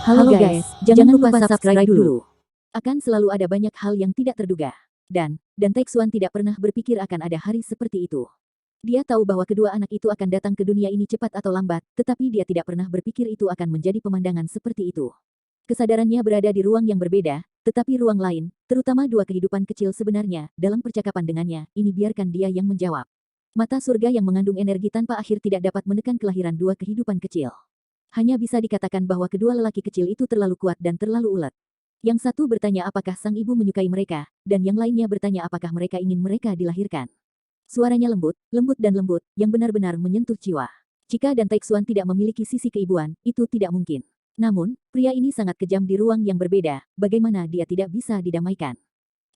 Halo guys, jangan lupa subscribe dulu. Akan selalu ada banyak hal yang tidak terduga. Dan Taexuan tidak pernah berpikir akan ada hari seperti itu. Dia tahu bahwa kedua anak itu akan datang ke dunia ini cepat atau lambat, tetapi dia tidak pernah berpikir itu akan menjadi pemandangan seperti itu. Kesadarannya berada di ruang yang berbeda, tetapi ruang lain, terutama dua kehidupan kecil sebenarnya, dalam percakapan dengannya, ini biarkan dia yang menjawab. Mata surga yang mengandung energi tanpa akhir tidak dapat menekan kelahiran dua kehidupan kecil. Hanya bisa dikatakan bahwa kedua lelaki kecil itu terlalu kuat dan terlalu ulet. Yang satu bertanya apakah sang ibu menyukai mereka, dan yang lainnya bertanya apakah mereka ingin mereka dilahirkan. Suaranya lembut dan lembut, yang benar-benar menyentuh jiwa. Chika dan Taexuan tidak memiliki sisi keibuan, itu tidak mungkin. Namun, pria ini sangat kejam di ruang yang berbeda, bagaimana dia tidak bisa didamaikan.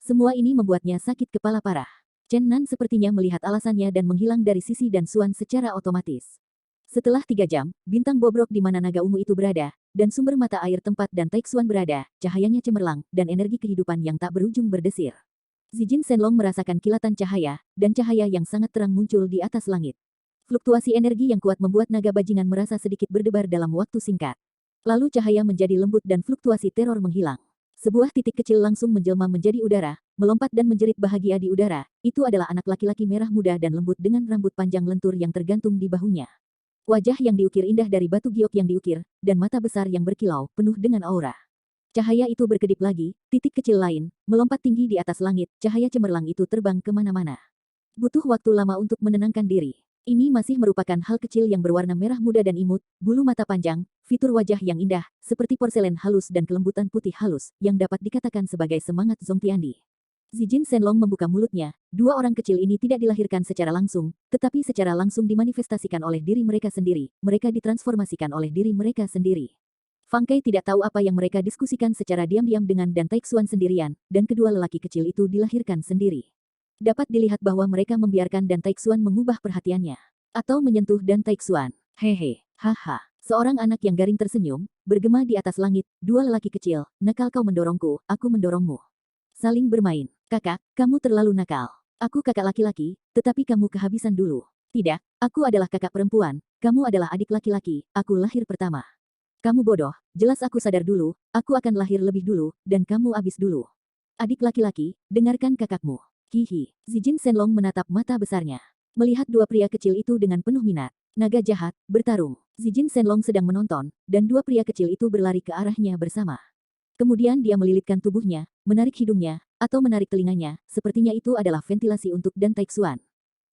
Semua ini membuatnya sakit kepala parah. Chen Nan sepertinya melihat alasannya dan menghilang dari sisi dan Suan secara otomatis. Setelah 3 jam, bintang bobrok di mana naga ungu itu berada, dan sumber mata air tempat dan Taexuan berada, cahayanya cemerlang, dan energi kehidupan yang tak berujung berdesir. Zijin Shenlong merasakan kilatan cahaya, dan cahaya yang sangat terang muncul di atas langit. Fluktuasi energi yang kuat membuat naga bajingan merasa sedikit berdebar dalam waktu singkat. Lalu cahaya menjadi lembut dan fluktuasi teror menghilang. Sebuah titik kecil langsung menjelma menjadi udara, melompat dan menjerit bahagia di udara. Itu adalah anak laki-laki merah muda dan lembut dengan rambut panjang lentur yang tergantung di bahunya. Wajah yang diukir indah dari batu giok yang diukir, dan mata besar yang berkilau, penuh dengan aura. Cahaya itu berkedip lagi, titik kecil lain, melompat tinggi di atas langit, cahaya cemerlang itu terbang kemana-mana. Butuh waktu lama untuk menenangkan diri. Ini masih merupakan hal kecil yang berwarna merah muda dan imut, bulu mata panjang, fitur wajah yang indah, seperti porselen halus dan kelembutan putih halus, yang dapat dikatakan sebagai semangat Zongtiandi. Zijin Shenlong membuka mulutnya, dua orang kecil ini tidak dilahirkan secara langsung, tetapi secara langsung dimanifestasikan oleh diri mereka sendiri, mereka ditransformasikan oleh diri mereka sendiri. Fang Kai tidak tahu apa yang mereka diskusikan secara diam-diam dengan dan Taexuan sendirian, dan kedua lelaki kecil itu dilahirkan sendiri. Dapat dilihat bahwa mereka membiarkan dan Taexuan mengubah perhatiannya. Atau menyentuh dan Taexuan. Hehe, haha. Seorang anak yang garing tersenyum, bergema di atas langit, dua lelaki kecil, nakal kau mendorongku, aku mendorongmu. Saling bermain. Kakak, kamu terlalu nakal. Aku kakak laki-laki, tetapi kamu kehabisan dulu. Tidak, aku adalah kakak perempuan, kamu adalah adik laki-laki, aku lahir pertama. Kamu bodoh, jelas aku sadar dulu, aku akan lahir lebih dulu, dan kamu habis dulu. Adik laki-laki, dengarkan kakakmu. Hihi, Zijin Shenlong menatap mata besarnya. Melihat dua pria kecil itu dengan penuh minat. Naga jahat, bertarung. Zijin Shenlong sedang menonton, dan dua pria kecil itu berlari ke arahnya bersama. Kemudian dia melilitkan tubuhnya, menarik hidungnya, atau menarik telinganya, sepertinya itu adalah ventilasi untuk dan Taexuan.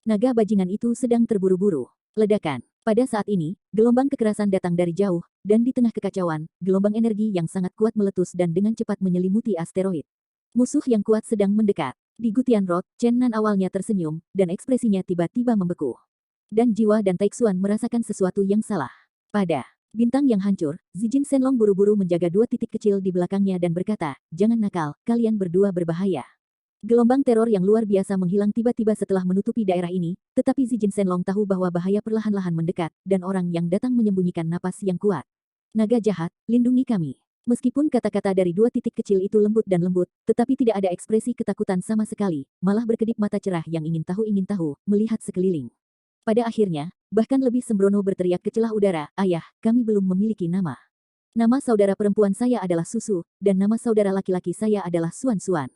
Naga bajingan itu sedang terburu-buru. Ledakan. Pada saat ini, gelombang kekerasan datang dari jauh, dan di tengah kekacauan, gelombang energi yang sangat kuat meletus dan dengan cepat menyelimuti asteroid. Musuh yang kuat sedang mendekat. Di Gutian Road, Chen Nan awalnya tersenyum, dan ekspresinya tiba-tiba membeku. Dan jiwa dan Taexuan merasakan sesuatu yang salah. Pada bintang yang hancur, Zijin Shenlong buru-buru menjaga dua titik kecil di belakangnya dan berkata, jangan nakal, kalian berdua berbahaya. Gelombang teror yang luar biasa menghilang tiba-tiba setelah menutupi daerah ini, tetapi Zijin Shenlong tahu bahwa bahaya perlahan-lahan mendekat, dan orang yang datang menyembunyikan napas yang kuat. Naga jahat, lindungi kami. Meskipun kata-kata dari dua titik kecil itu lembut dan lembut, tetapi tidak ada ekspresi ketakutan sama sekali, malah berkedip mata cerah yang ingin tahu, melihat sekeliling. Pada akhirnya, bahkan lebih sembrono berteriak ke celah udara, ayah, kami belum memiliki nama. Nama saudara perempuan saya adalah Susu, dan nama saudara laki-laki saya adalah Suan-Suan.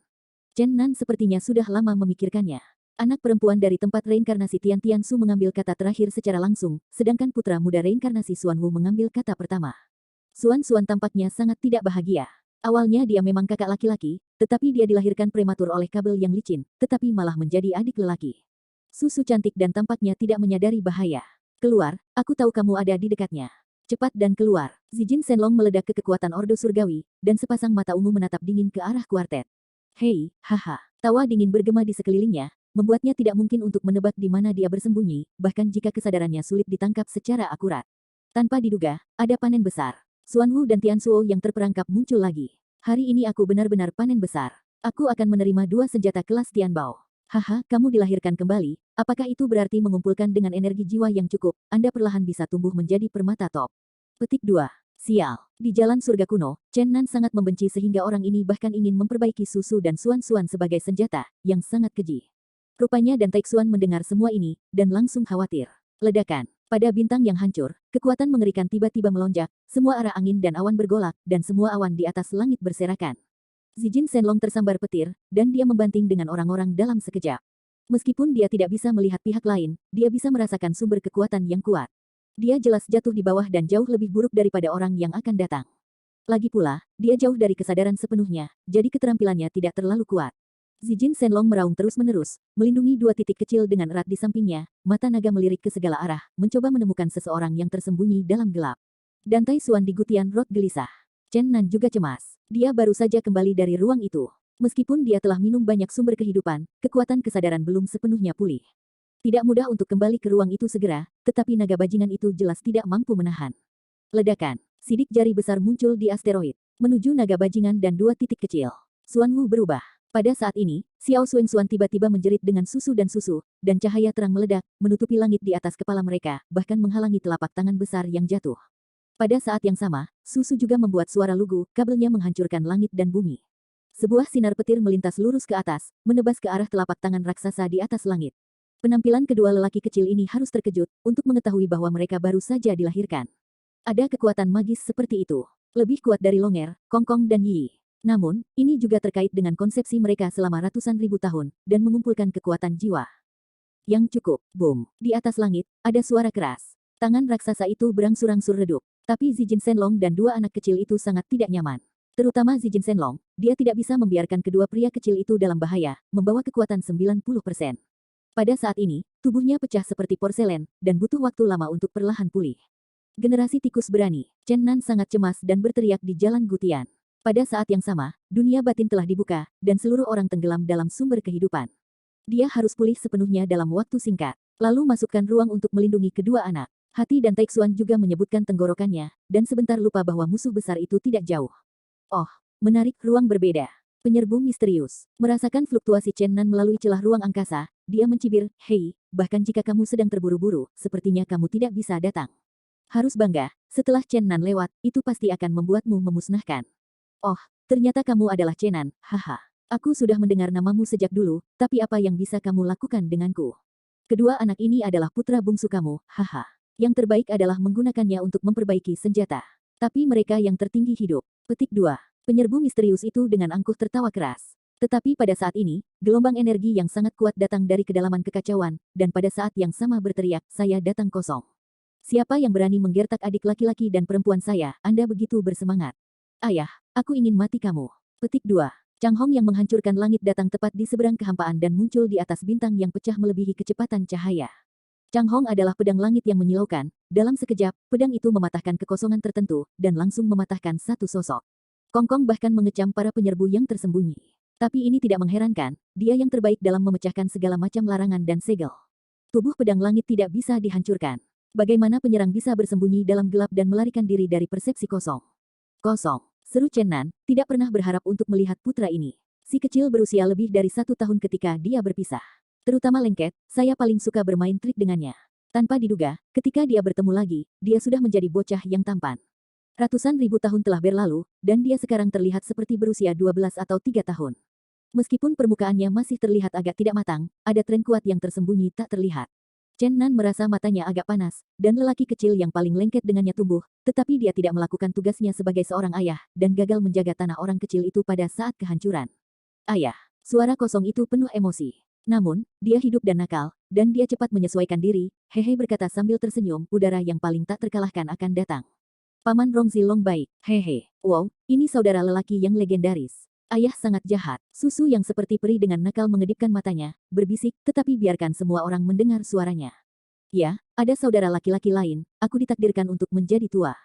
Chen Nan sepertinya sudah lama memikirkannya. Anak perempuan dari tempat reinkarnasi Tian Tiansu mengambil kata terakhir secara langsung, sedangkan putra muda reinkarnasi Suanwu mengambil kata pertama. Suan-Suan tampaknya sangat tidak bahagia. Awalnya dia memang kakak laki-laki, tetapi dia dilahirkan prematur oleh kabel yang licin, tetapi malah menjadi adik lelaki. Susu cantik dan tampaknya tidak menyadari bahaya. Keluar, aku tahu kamu ada di dekatnya. Cepat dan keluar. Zijin Shenlong meledak ke kekuatan Ordo Surgawi, dan sepasang mata ungu menatap dingin ke arah kuartet. Hei, haha. Tawa dingin bergema di sekelilingnya, membuatnya tidak mungkin untuk menebak di mana dia bersembunyi, bahkan jika kesadarannya sulit ditangkap secara akurat. Tanpa diduga, ada panen besar. Suanwu dan Tiansuo yang terperangkap muncul lagi. Hari ini aku benar-benar panen besar. Aku akan menerima dua senjata kelas Tianbao. Haha, kamu dilahirkan kembali, apakah itu berarti mengumpulkan dengan energi jiwa yang cukup, Anda perlahan bisa tumbuh menjadi permata top. Petik 2. Sial. Di jalan surga kuno, Chen Nan sangat membenci sehingga orang ini bahkan ingin memperbaiki Susu dan Suan-Suan sebagai senjata, yang sangat keji. Rupanya dan Taexuan mendengar semua ini, dan langsung khawatir. Ledakan. Pada bintang yang hancur, kekuatan mengerikan tiba-tiba melonjak, semua arah angin dan awan bergolak, dan semua awan di atas langit berserakan. Zijin Shenlong tersambar petir, dan dia membanting dengan orang-orang dalam sekejap. Meskipun dia tidak bisa melihat pihak lain, dia bisa merasakan sumber kekuatan yang kuat. Dia jelas jatuh di bawah dan jauh lebih buruk daripada orang yang akan datang. Lagi pula, dia jauh dari kesadaran sepenuhnya, jadi keterampilannya tidak terlalu kuat. Zijin Shenlong meraung terus-menerus, melindungi dua titik kecil dengan erat di sampingnya, mata naga melirik ke segala arah, mencoba menemukan seseorang yang tersembunyi dalam gelap. Dan Tai Xuan di Gutian Road gelisah. Chen Nan juga cemas. Dia baru saja kembali dari ruang itu. Meskipun dia telah minum banyak sumber kehidupan, kekuatan kesadaran belum sepenuhnya pulih. Tidak mudah untuk kembali ke ruang itu segera, tetapi naga bajingan itu jelas tidak mampu menahan. Ledakan. Sidik jari besar muncul di asteroid, menuju naga bajingan dan dua titik kecil. Xuan Wu berubah. Pada saat ini, Xiao Xuan tiba-tiba menjerit dengan susu, dan cahaya terang meledak, menutupi langit di atas kepala mereka, bahkan menghalangi telapak tangan besar yang jatuh. Pada saat yang sama, susu juga membuat suara lugu, kabelnya menghancurkan langit dan bumi. Sebuah sinar petir melintas lurus ke atas, menebas ke arah telapak tangan raksasa di atas langit. Penampilan kedua lelaki kecil ini harus terkejut, untuk mengetahui bahwa mereka baru saja dilahirkan. Ada kekuatan magis seperti itu. Lebih kuat dari Longer, Kong Kong dan Yi. Namun, ini juga terkait dengan konsepsi mereka selama ratusan ribu tahun, dan mengumpulkan kekuatan jiwa. Yang cukup, boom. Di atas langit, ada suara keras. Tangan raksasa itu berangsur-angsur redup. Tapi Zijin Shenlong dan dua anak kecil itu sangat tidak nyaman. Terutama Zijin Shenlong, dia tidak bisa membiarkan kedua pria kecil itu dalam bahaya, membawa kekuatan 90%. Pada saat ini, tubuhnya pecah seperti porselen, dan butuh waktu lama untuk perlahan pulih. Generasi tikus berani. Chen Nan sangat cemas dan berteriak di jalan Gutian. Pada saat yang sama, dunia batin telah dibuka, dan seluruh orang tenggelam dalam sumber kehidupan. Dia harus pulih sepenuhnya dalam waktu singkat. Lalu masukkan ruang untuk melindungi kedua anak. Hati dan Tai Xuan juga menyebutkan tenggorokannya, dan sebentar lupa bahwa musuh besar itu tidak jauh. Oh, menarik ruang berbeda. Penyerbu misterius. Merasakan fluktuasi Chen Nan melalui celah ruang angkasa, dia mencibir, "Hei, bahkan jika kamu sedang terburu-buru, sepertinya kamu tidak bisa datang. Harus bangga, setelah Chen Nan lewat, itu pasti akan membuatmu memusnahkan." "Oh, ternyata kamu adalah Chen Nan, haha. Aku sudah mendengar namamu sejak dulu, tapi apa yang bisa kamu lakukan denganku? Kedua anak ini adalah putra bungsu kamu, haha. Yang terbaik adalah menggunakannya untuk memperbaiki senjata. Tapi mereka yang tertinggi hidup." Petik 2. Penyerbu misterius itu dengan angkuh tertawa keras. Tetapi pada saat ini, gelombang energi yang sangat kuat datang dari kedalaman kekacauan, dan pada saat yang sama berteriak, "Saya datang kosong. Siapa yang berani menggertak adik laki-laki dan perempuan saya, Anda begitu bersemangat. Ayah, aku ingin mati kamu." Petik 2. Chang Hong yang menghancurkan langit datang tepat di seberang kehampaan dan muncul di atas bintang yang pecah melebihi kecepatan cahaya. Chang Hong adalah pedang langit yang menyilaukan. Dalam sekejap, pedang itu mematahkan kekosongan tertentu, dan langsung mematahkan satu sosok. Kong Kong bahkan mengecam para penyerbu yang tersembunyi. Tapi ini tidak mengherankan, dia yang terbaik dalam memecahkan segala macam larangan dan segel. Tubuh pedang langit tidak bisa dihancurkan. Bagaimana penyerang bisa bersembunyi dalam gelap dan melarikan diri dari persepsi kosong? Kosong, seru Chen Nan, tidak pernah berharap untuk melihat putra ini. Si kecil berusia lebih dari 1 tahun ketika dia berpisah. Terutama lengket, saya paling suka bermain trik dengannya. Tanpa diduga, ketika dia bertemu lagi, dia sudah menjadi bocah yang tampan. Ratusan ribu tahun telah berlalu, dan dia sekarang terlihat seperti berusia 12 atau 3 tahun. Meskipun permukaannya masih terlihat agak tidak matang, ada tren kuat yang tersembunyi tak terlihat. Chen Nan merasa matanya agak panas, dan lelaki kecil yang paling lengket dengannya tumbuh, tetapi dia tidak melakukan tugasnya sebagai seorang ayah, dan gagal menjaga tanah orang kecil itu pada saat kehancuran. "Ayah." Suara kosong itu penuh emosi. Namun, dia hidup dan nakal, dan dia cepat menyesuaikan diri, "Hehe," berkata sambil tersenyum, "udara yang paling tak terkalahkan akan datang. Paman Rongzi Long baik, hehe. Wow, ini saudara lelaki yang legendaris. Ayah sangat jahat." Susu yang seperti peri dengan nakal mengedipkan matanya, berbisik, tetapi biarkan semua orang mendengar suaranya. "Ya, ada saudara laki-laki lain, aku ditakdirkan untuk menjadi tua."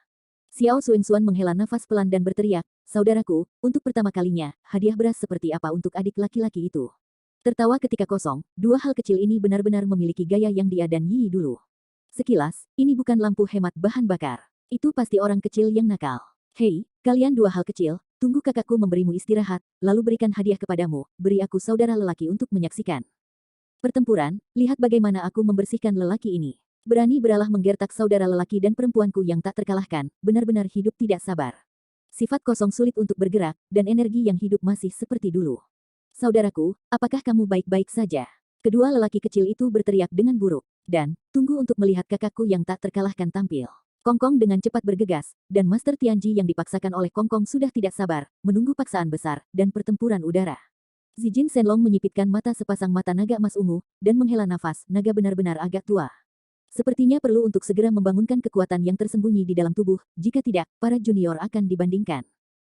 Xiao Xuan menghela nafas pelan dan berteriak, "Saudaraku, untuk pertama kalinya, hadiah beras seperti apa untuk adik laki-laki itu?" Tertawa ketika kosong, dua hal kecil ini benar-benar memiliki gaya yang dia dan Yi dulu. Sekilas, ini bukan lampu hemat bahan bakar. Itu pasti orang kecil yang nakal. "Hei, kalian dua hal kecil, tunggu kakakku memberimu istirahat, lalu berikan hadiah kepadamu, beri aku saudara lelaki untuk menyaksikan pertempuran, lihat bagaimana aku membersihkan lelaki ini." Berani beralah menggertak saudara lelaki dan perempuanku yang tak terkalahkan, benar-benar hidup tidak sabar. Sifat kosong sulit untuk bergerak, dan energi yang hidup masih seperti dulu. "Saudaraku, apakah kamu baik-baik saja?" Kedua lelaki kecil itu berteriak dengan buruk. Dan, tunggu untuk melihat kakakku yang tak terkalahkan tampil. Kongkong dengan cepat bergegas, dan Master Tianji yang dipaksakan oleh Kongkong sudah tidak sabar, menunggu paksaan besar, dan pertempuran udara. Zijin Shenlong menyipitkan mata sepasang mata naga emas ungu, dan menghela nafas, naga benar-benar agak tua. Sepertinya perlu untuk segera membangunkan kekuatan yang tersembunyi di dalam tubuh, jika tidak, para junior akan dibandingkan.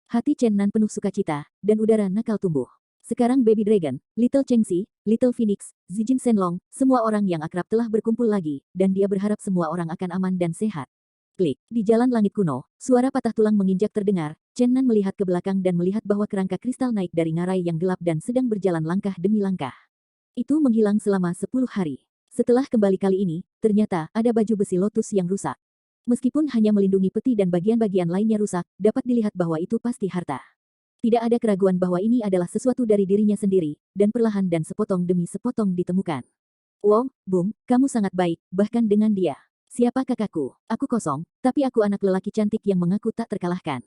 Hati Chen Nan penuh sukacita, dan udara nakal tumbuh. Sekarang Baby Dragon, Little Chengxi, Little Phoenix, Zijin Shenlong, semua orang yang akrab telah berkumpul lagi, dan dia berharap semua orang akan aman dan sehat. Klik. Di jalan langit kuno, suara patah tulang menginjak terdengar. Chen Nan melihat ke belakang dan melihat bahwa kerangka kristal naik dari ngarai yang gelap dan sedang berjalan langkah demi langkah. Itu menghilang selama 10 hari. Setelah kembali kali ini, ternyata ada baju besi lotus yang rusak. Meskipun hanya melindungi peti dan bagian-bagian lainnya rusak, dapat dilihat bahwa itu pasti harta. Tidak ada keraguan bahwa ini adalah sesuatu dari dirinya sendiri, dan perlahan dan sepotong demi sepotong ditemukan. Wow, Bung, kamu sangat baik, bahkan dengan dia. Siapa kakakku? Aku kosong, tapi aku anak lelaki cantik yang mengaku tak terkalahkan.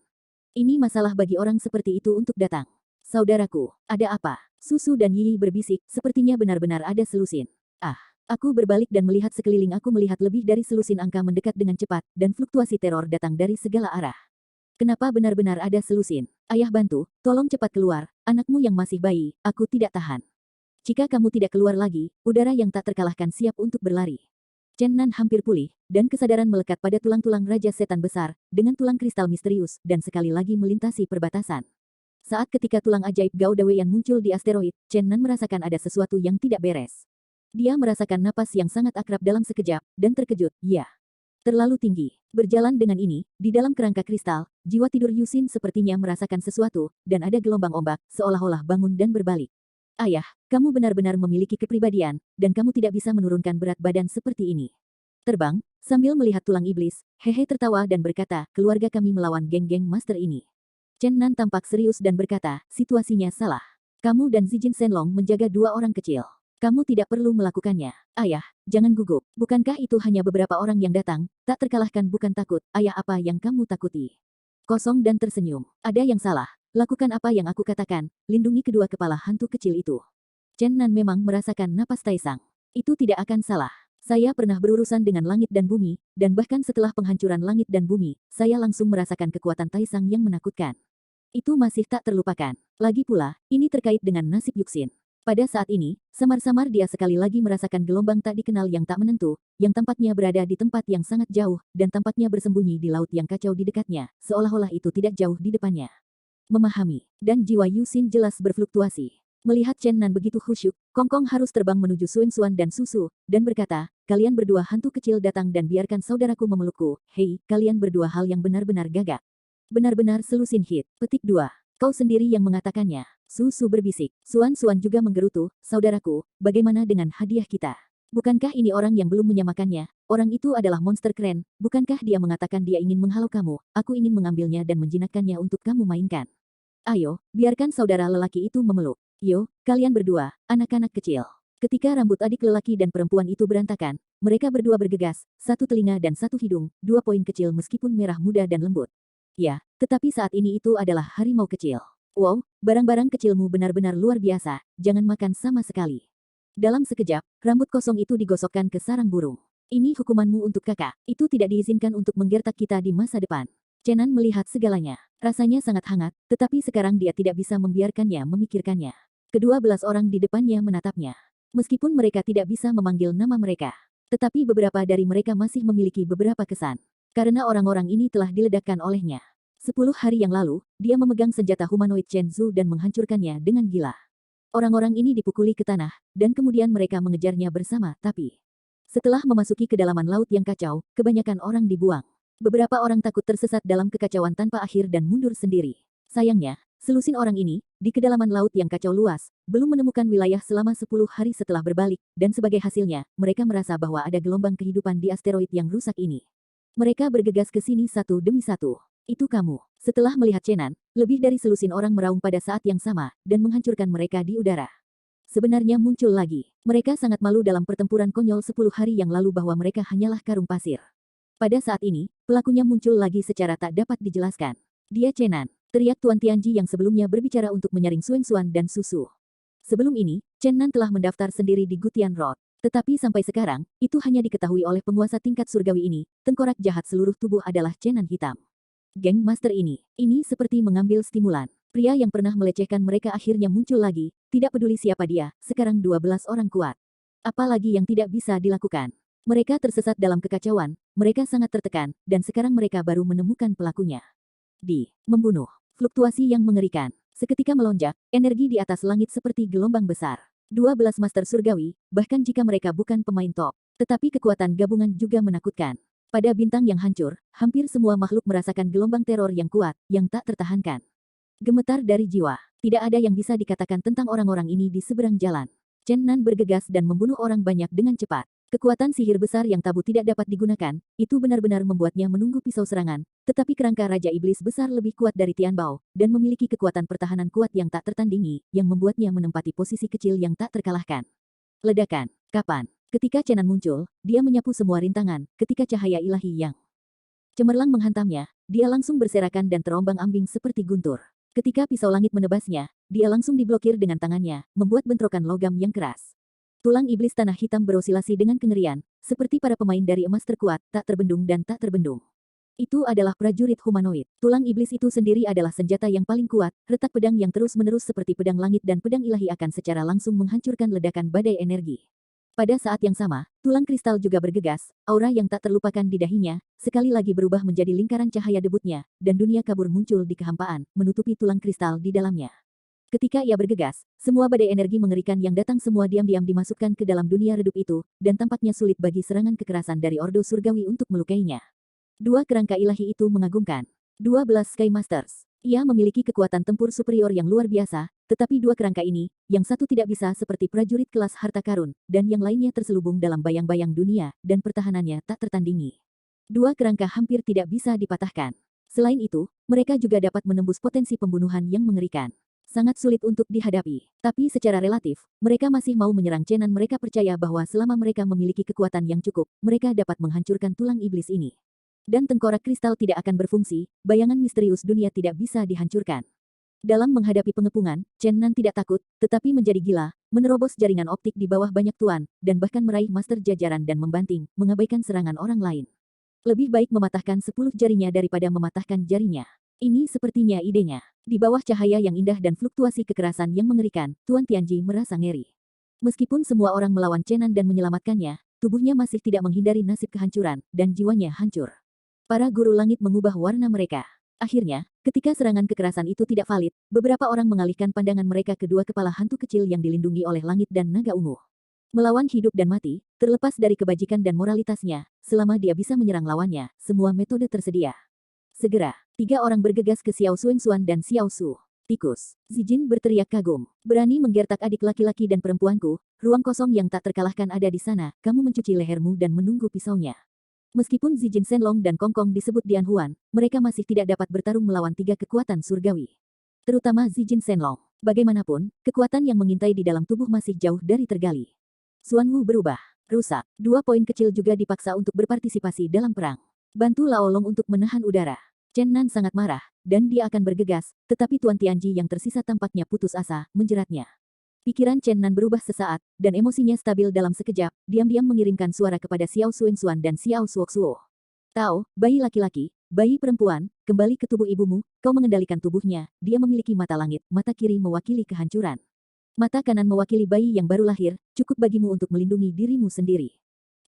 Ini masalah bagi orang seperti itu untuk datang. Saudaraku, ada apa? Susu dan Yi berbisik, sepertinya benar-benar ada selusin. Ah, aku berbalik dan melihat sekeliling aku melihat lebih dari selusin angka mendekat dengan cepat, dan fluktuasi teror datang dari segala arah. Kenapa benar-benar ada selusin? Ayah bantu, tolong cepat keluar, anakmu yang masih bayi, aku tidak tahan. Jika kamu tidak keluar lagi, udara yang tak terkalahkan siap untuk berlari. Chen Nan hampir pulih, dan kesadaran melekat pada tulang-tulang Raja Setan Besar, dengan tulang kristal misterius, dan sekali lagi melintasi perbatasan. Saat ketika tulang ajaib Gao Dawei yang muncul di asteroid, Chen Nan merasakan ada sesuatu yang tidak beres. Dia merasakan napas yang sangat akrab dalam sekejap, dan terkejut, ya. Terlalu tinggi. Berjalan dengan ini, di dalam kerangka kristal, jiwa tidur Yusin sepertinya merasakan sesuatu, dan ada gelombang ombak, seolah-olah bangun dan berbalik. Ayah, kamu benar-benar memiliki kepribadian, dan kamu tidak bisa menurunkan berat badan seperti ini. Terbang, sambil melihat tulang iblis, Hehe tertawa dan berkata, keluarga kami melawan geng-geng master ini. Chen Nan tampak serius dan berkata, situasinya salah. Kamu dan Zijin Shenlong menjaga dua orang kecil. Kamu tidak perlu melakukannya. Ayah, jangan gugup. Bukankah itu hanya beberapa orang yang datang, tak terkalahkan bukan takut, ayah apa yang kamu takuti? Kosong dan tersenyum. Ada yang salah. Lakukan apa yang aku katakan, lindungi kedua kepala hantu kecil itu. Chen Nan memang merasakan napas Taisang. Itu tidak akan salah. Saya pernah berurusan dengan langit dan bumi, dan bahkan setelah penghancuran langit dan bumi, saya langsung merasakan kekuatan Taisang yang menakutkan. Itu masih tak terlupakan. Lagi pula, ini terkait dengan nasib Yuxin. Pada saat ini, samar-samar dia sekali lagi merasakan gelombang tak dikenal yang tak menentu, yang tampaknya berada di tempat yang sangat jauh, dan tampaknya bersembunyi di laut yang kacau di dekatnya, seolah-olah itu tidak jauh di depannya. Memahami, dan jiwa Yusin jelas berfluktuasi. Melihat Chen Nan begitu khusyuk, Kongkong harus terbang menuju Suen Xuan dan Susu, dan berkata, kalian berdua hantu kecil datang dan biarkan saudaraku memelukku, hei, kalian berdua hal yang benar-benar gagak. Benar-benar selusin hit. Petik 2. Kau sendiri yang mengatakannya. Susu berbisik. Xuan Xuan juga menggerutu, saudaraku, bagaimana dengan hadiah kita? Bukankah ini orang yang belum menyamakannya? Orang itu adalah monster keren, bukankah dia mengatakan dia ingin menghalau kamu? Aku ingin mengambilnya dan menjinakkannya untuk kamu mainkan. Ayo, biarkan saudara lelaki itu memeluk. Yo, kalian berdua, anak-anak kecil. Ketika rambut adik lelaki dan perempuan itu berantakan, mereka berdua bergegas, satu telinga dan satu hidung, 2 poin kecil meskipun merah muda dan lembut. Ya, tetapi saat ini itu adalah harimau kecil. Wow, barang-barang kecilmu benar-benar luar biasa, jangan makan sama sekali. Dalam sekejap, rambut kosong itu digosokkan ke sarang burung. Ini hukumanmu untuk kakak, itu tidak diizinkan untuk menggertak kita di masa depan. Chen Nan melihat segalanya. Rasanya sangat hangat, tetapi sekarang dia tidak bisa membiarkannya memikirkannya. Kedua belas orang di depannya menatapnya. Meskipun mereka tidak bisa memanggil nama mereka. Tetapi beberapa dari mereka masih memiliki beberapa kesan. Karena orang-orang ini telah diledakkan olehnya. 10 hari yang lalu, dia memegang senjata humanoid Chen Zhu dan menghancurkannya dengan gila. Orang-orang ini dipukuli ke tanah, dan kemudian mereka mengejarnya bersama, tapi setelah memasuki kedalaman laut yang kacau, kebanyakan orang dibuang. Beberapa orang takut tersesat dalam kekacauan tanpa akhir dan mundur sendiri. Sayangnya, selusin orang ini, di kedalaman laut yang kacau luas, belum menemukan wilayah selama 10 hari setelah berbalik, dan sebagai hasilnya, mereka merasa bahwa ada gelombang kehidupan di asteroid yang rusak ini. Mereka bergegas ke sini satu demi satu. Itu kamu. Setelah melihat Chen Nan, lebih dari selusin orang meraung pada saat yang sama, dan menghancurkan mereka di udara. Sebenarnya muncul lagi. Mereka sangat malu dalam pertempuran konyol 10 hari yang lalu bahwa mereka hanyalah karung pasir. Pada saat ini, pelakunya muncul lagi secara tak dapat dijelaskan. Dia Chen Nan, teriak Tuan Tianji yang sebelumnya berbicara untuk menyaring Suen Xuan dan Susu. Sebelum ini, Chen Nan telah mendaftar sendiri di Gutian Road. Tetapi sampai sekarang, itu hanya diketahui oleh penguasa tingkat surgawi ini, tengkorak jahat seluruh tubuh adalah Chen Nan hitam. Geng Master ini seperti mengambil stimulan. Pria yang pernah melecehkan mereka akhirnya muncul lagi, tidak peduli siapa dia, sekarang 12 orang kuat. Apalagi yang tidak bisa dilakukan. Mereka tersesat dalam kekacauan, mereka sangat tertekan, dan sekarang mereka baru menemukan pelakunya. Membunuh. Fluktuasi yang mengerikan. Seketika melonjak, energi di atas langit seperti gelombang besar. 12 master surgawi, bahkan jika mereka bukan pemain top. Tetapi kekuatan gabungan juga menakutkan. Pada bintang yang hancur, hampir semua makhluk merasakan gelombang teror yang kuat, yang tak tertahankan. Gemetar dari jiwa. Tidak ada yang bisa dikatakan tentang orang-orang ini di seberang jalan. Chen Nan bergegas dan membunuh orang banyak dengan cepat. Kekuatan sihir besar yang tabu tidak dapat digunakan, itu benar-benar membuatnya menunggu pisau serangan, tetapi kerangka Raja Iblis besar lebih kuat dari Tian Bao, dan memiliki kekuatan pertahanan kuat yang tak tertandingi, yang membuatnya menempati posisi kecil yang tak terkalahkan. Ledakan. Kapan? Ketika Chen Nan muncul, dia menyapu semua rintangan, ketika cahaya ilahi yang cemerlang menghantamnya, dia langsung berserakan dan terombang-ambing seperti guntur. Ketika pisau langit menebasnya, dia langsung diblokir dengan tangannya, membuat bentrokan logam yang keras. Tulang iblis tanah hitam berosilasi dengan kengerian, seperti para pemain dari emas terkuat, tak terbendung dan tak terbendung. Itu adalah prajurit humanoid. Tulang iblis itu sendiri adalah senjata yang paling kuat, retak pedang yang terus-menerus seperti pedang langit dan pedang ilahi akan secara langsung menghancurkan ledakan badai energi. Pada saat yang sama, tulang kristal juga bergegas, aura yang tak terlupakan di dahinya, sekali lagi berubah menjadi lingkaran cahaya debutnya, dan dunia kabur muncul di kehampaan, menutupi tulang kristal di dalamnya. Ketika ia bergegas, semua badai energi mengerikan yang datang semua diam-diam dimasukkan ke dalam dunia redup itu, dan tampaknya sulit bagi serangan kekerasan dari Ordo Surgawi untuk melukainya. Dua kerangka ilahi itu mengagumkan. 12 Sky Masters. Ia memiliki kekuatan tempur superior yang luar biasa, tetapi dua kerangka ini, yang satu tidak bisa seperti prajurit kelas harta karun, dan yang lainnya terselubung dalam bayang-bayang dunia, dan pertahanannya tak tertandingi. Dua kerangka hampir tidak bisa dipatahkan. Selain itu, mereka juga dapat menembus potensi pembunuhan yang mengerikan. Sangat sulit untuk dihadapi. Tapi secara relatif, mereka masih mau menyerang Chen Nan. Mereka percaya bahwa selama mereka memiliki kekuatan yang cukup, mereka dapat menghancurkan tulang iblis ini. Dan tengkorak kristal tidak akan berfungsi, bayangan misterius dunia tidak bisa dihancurkan. Dalam menghadapi pengepungan, Chen Nan tidak takut, tetapi menjadi gila, menerobos jaringan optik di bawah banyak tuan, dan bahkan meraih master jajaran dan membanting, mengabaikan serangan orang lain. Lebih baik mematahkan 10 jarinya daripada mematahkan jarinya. Ini sepertinya idenya. Di bawah cahaya yang indah dan fluktuasi kekerasan yang mengerikan, Tuan Tianji merasa ngeri. Meskipun semua orang melawan Chen Nan dan menyelamatkannya, tubuhnya masih tidak menghindari nasib kehancuran, dan jiwanya hancur. Para guru langit mengubah warna mereka. Akhirnya, ketika serangan kekerasan itu tidak valid, beberapa orang mengalihkan pandangan mereka ke dua kepala hantu kecil yang dilindungi oleh langit dan naga ungu. Melawan hidup dan mati, terlepas dari kebajikan dan moralitasnya, selama dia bisa menyerang lawannya, semua metode tersedia. Segera, 3 orang bergegas ke Xiao Xuanxuan dan Xiao Su. Tikus. Zijin berteriak kagum. Berani menggertak adik laki-laki dan perempuanku, ruang kosong yang tak terkalahkan ada di sana, kamu mencuci lehermu dan menunggu pisaunya. Meskipun Zijin Shenlong dan Kongkong disebut Dian Huan, mereka masih tidak dapat bertarung melawan 3 kekuatan surgawi. Terutama Zijin Shenlong. Bagaimanapun, kekuatan yang mengintai di dalam tubuh masih jauh dari tergali. Xuanwu berubah. Rusak. 2 poin kecil juga dipaksa untuk berpartisipasi dalam perang. Bantu Laolong untuk menahan udara. Chen Nan sangat marah, dan dia akan bergegas, tetapi Tuan Tianji yang tersisa tampaknya putus asa, menjeratnya. Pikiran Chen Nan berubah sesaat, dan emosinya stabil dalam sekejap, diam-diam mengirimkan suara kepada Xiao Xuanxuan dan Xiao Suoxuo. Tao, bayi laki-laki, bayi perempuan, kembali ke tubuh ibumu, kau mengendalikan tubuhnya, dia memiliki mata langit, mata kiri mewakili kehancuran. Mata kanan mewakili bayi yang baru lahir, cukup bagimu untuk melindungi dirimu sendiri.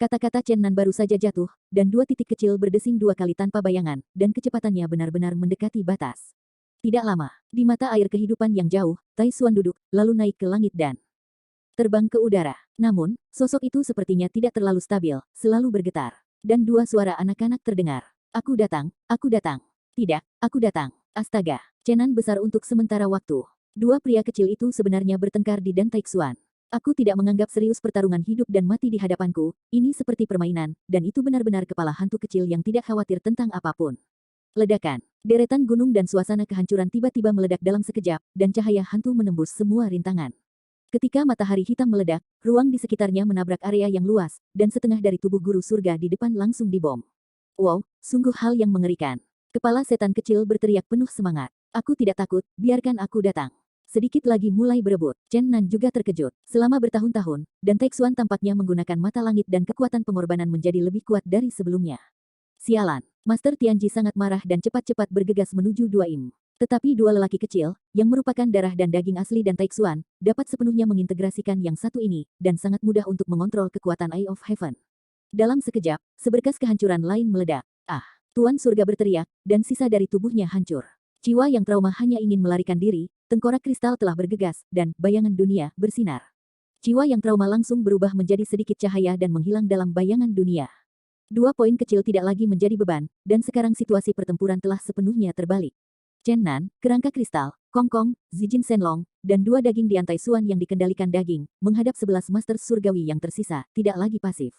Kata-kata Chen Nan baru saja jatuh, dan 2 titik kecil berdesing 2 kali tanpa bayangan, dan kecepatannya benar-benar mendekati batas. Tidak lama, di mata air kehidupan yang jauh, Tai Xuan duduk, lalu naik ke langit dan terbang ke udara. Namun, sosok itu sepertinya tidak terlalu stabil, selalu bergetar. Dan 2 suara anak-anak terdengar. Aku datang, aku datang. Tidak, aku datang. Astaga, Chen Nan besar untuk sementara waktu. 2 pria kecil itu sebenarnya bertengkar di Dan Taixuan. Aku tidak menganggap serius pertarungan hidup dan mati di hadapanku, ini seperti permainan, dan itu benar-benar kepala hantu kecil yang tidak khawatir tentang apapun. Ledakan. Deretan gunung dan suasana kehancuran tiba-tiba meledak dalam sekejap, dan cahaya hantu menembus semua rintangan. Ketika matahari hitam meledak, ruang di sekitarnya menabrak area yang luas, dan setengah dari tubuh guru surga di depan langsung dibom. Wow, sungguh hal yang mengerikan. Kepala setan kecil berteriak penuh semangat. Aku tidak takut, biarkan aku datang. sedikit lagi mulai berebut. Chen Nan juga terkejut. Selama bertahun-tahun, dan Taixuan tampaknya menggunakan mata langit dan kekuatan pengorbanan menjadi lebih kuat dari sebelumnya. Sialan, Master Tianji sangat marah dan cepat-cepat bergegas menuju Dua Im. Tetapi dua lelaki kecil, yang merupakan darah dan daging asli dan Taixuan, dapat sepenuhnya mengintegrasikan yang satu ini, dan sangat mudah untuk mengontrol kekuatan Eye of Heaven. Dalam sekejap, seberkas kehancuran lain meledak. Ah! Tuan Surga berteriak, dan sisa dari tubuhnya hancur. Jiwa yang trauma hanya ingin melarikan diri, tengkorak kristal telah bergegas, dan bayangan dunia bersinar. Jiwa yang trauma langsung berubah menjadi sedikit cahaya dan menghilang dalam bayangan dunia. Dua poin kecil tidak lagi menjadi beban, dan sekarang situasi pertempuran telah sepenuhnya terbalik. Chen Nan, kerangka kristal, Kong Kong, Zijin Shenlong, dan dua daging di Antai Suan yang dikendalikan daging, menghadap 11 master surgawi yang tersisa, tidak lagi pasif.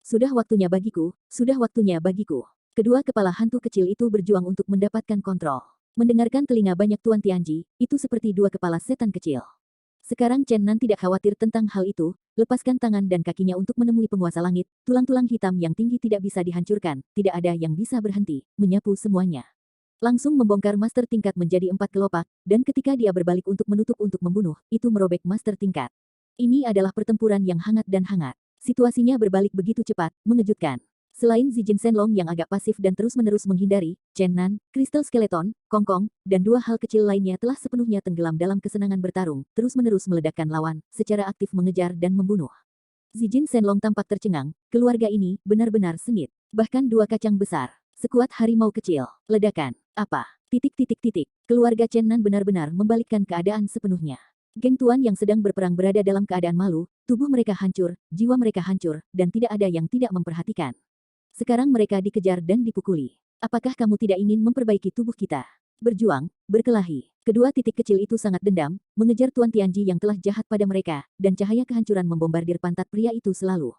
Sudah waktunya bagiku, sudah waktunya bagiku. Kedua kepala hantu kecil itu berjuang untuk mendapatkan kontrol. Mendengarkan telinga banyak Tuan Tianji, itu seperti dua kepala setan kecil. Sekarang Chen Nan tidak khawatir tentang hal itu, lepaskan tangan dan kakinya untuk menemui penguasa langit, tulang-tulang hitam yang tinggi tidak bisa dihancurkan, tidak ada yang bisa berhenti, menyapu semuanya. Langsung membongkar master tingkat menjadi 4 kelopak, dan ketika dia berbalik untuk menutup untuk membunuh, itu merobek master tingkat. Ini adalah pertempuran yang hangat dan hangat. Situasinya berbalik begitu cepat, mengejutkan. Selain Zijin Shenlong yang agak pasif dan terus-menerus menghindari, Chen Nan, kristal skeleton, Kong Kong, dan dua hal kecil lainnya telah sepenuhnya tenggelam dalam kesenangan bertarung, terus-menerus meledakkan lawan, secara aktif mengejar dan membunuh. Zijin Shenlong tampak tercengang, keluarga ini benar-benar sengit. Bahkan dua kacang besar, sekuat harimau kecil, ledakan, apa, titik. Keluarga Chen Nan benar-benar membalikkan keadaan sepenuhnya. Geng Tuan yang sedang berperang berada dalam keadaan malu, tubuh mereka hancur, jiwa mereka hancur, dan tidak ada yang tidak memperhatikan. Sekarang mereka dikejar dan dipukuli. Apakah kamu tidak ingin memperbaiki tubuh kita? Berjuang, berkelahi. Kedua titik kecil itu sangat dendam, mengejar Tuan Tianji yang telah jahat pada mereka, dan cahaya kehancuran membombardir pantat pria itu selalu.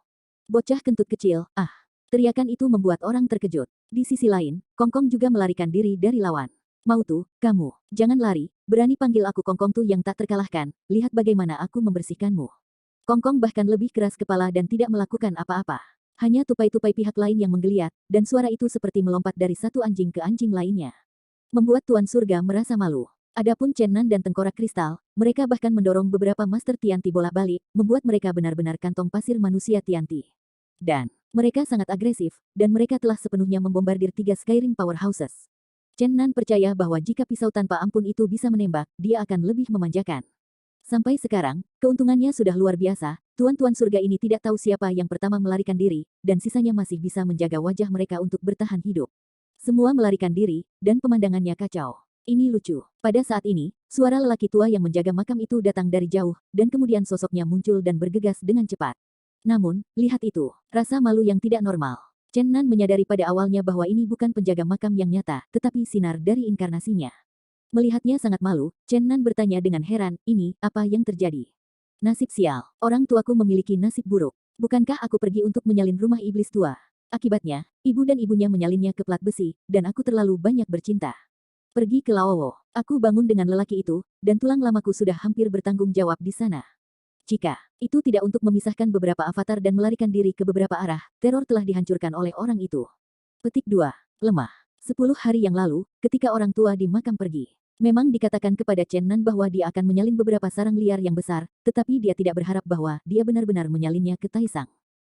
Bocah kentut kecil, ah! Teriakan itu membuat orang terkejut. Di sisi lain, Kong Kong juga melarikan diri dari lawan. Mau tuh, kamu, jangan lari, berani panggil aku Kong Kong tuh yang tak terkalahkan, lihat bagaimana aku membersihkanmu. Kong Kong bahkan lebih keras kepala dan tidak melakukan apa-apa. Hanya tupai-tupai pihak lain yang menggeliat, dan suara itu seperti melompat dari satu anjing ke anjing lainnya. Membuat Tuan Surga merasa malu. Adapun Chen Nan dan tengkorak kristal, mereka bahkan mendorong beberapa master Tianti bolak-balik, membuat mereka benar-benar kantong pasir manusia Tianti. Dan, mereka sangat agresif, dan mereka telah sepenuhnya membombardir 3 Skyrim Powerhouses. Chen Nan percaya bahwa jika pisau tanpa ampun itu bisa menembak, dia akan lebih memanjakan. Sampai sekarang, keuntungannya sudah luar biasa, tuan-tuan surga ini tidak tahu siapa yang pertama melarikan diri, dan sisanya masih bisa menjaga wajah mereka untuk bertahan hidup. Semua melarikan diri, dan pemandangannya kacau. Ini lucu. Pada saat ini, suara lelaki tua yang menjaga makam itu datang dari jauh, dan kemudian sosoknya muncul dan bergegas dengan cepat. Namun, lihat itu, rasa malu yang tidak normal. Chen Nan menyadari pada awalnya bahwa ini bukan penjaga makam yang nyata, tetapi sinar dari inkarnasinya. Melihatnya sangat malu, Chen Nan bertanya dengan heran, ini, apa yang terjadi? Nasib sial, orang tuaku memiliki nasib buruk. Bukankah aku pergi untuk menyalin rumah iblis tua? Akibatnya, ibu dan ibunya menyalinnya ke plat besi, dan aku terlalu banyak bercinta. Pergi ke Laowo. Aku bangun dengan lelaki itu, dan tulang lamaku sudah hampir bertanggung jawab di sana. Jika itu tidak untuk memisahkan beberapa avatar dan melarikan diri ke beberapa arah, teror telah dihancurkan oleh orang itu. Petik 2. Lemah. 10 hari yang lalu, ketika orang tua di makam pergi. Memang dikatakan kepada Chen Nan bahwa dia akan menyalin beberapa sarang liar yang besar, tetapi dia tidak berharap bahwa dia benar-benar menyalinnya ke Taisang.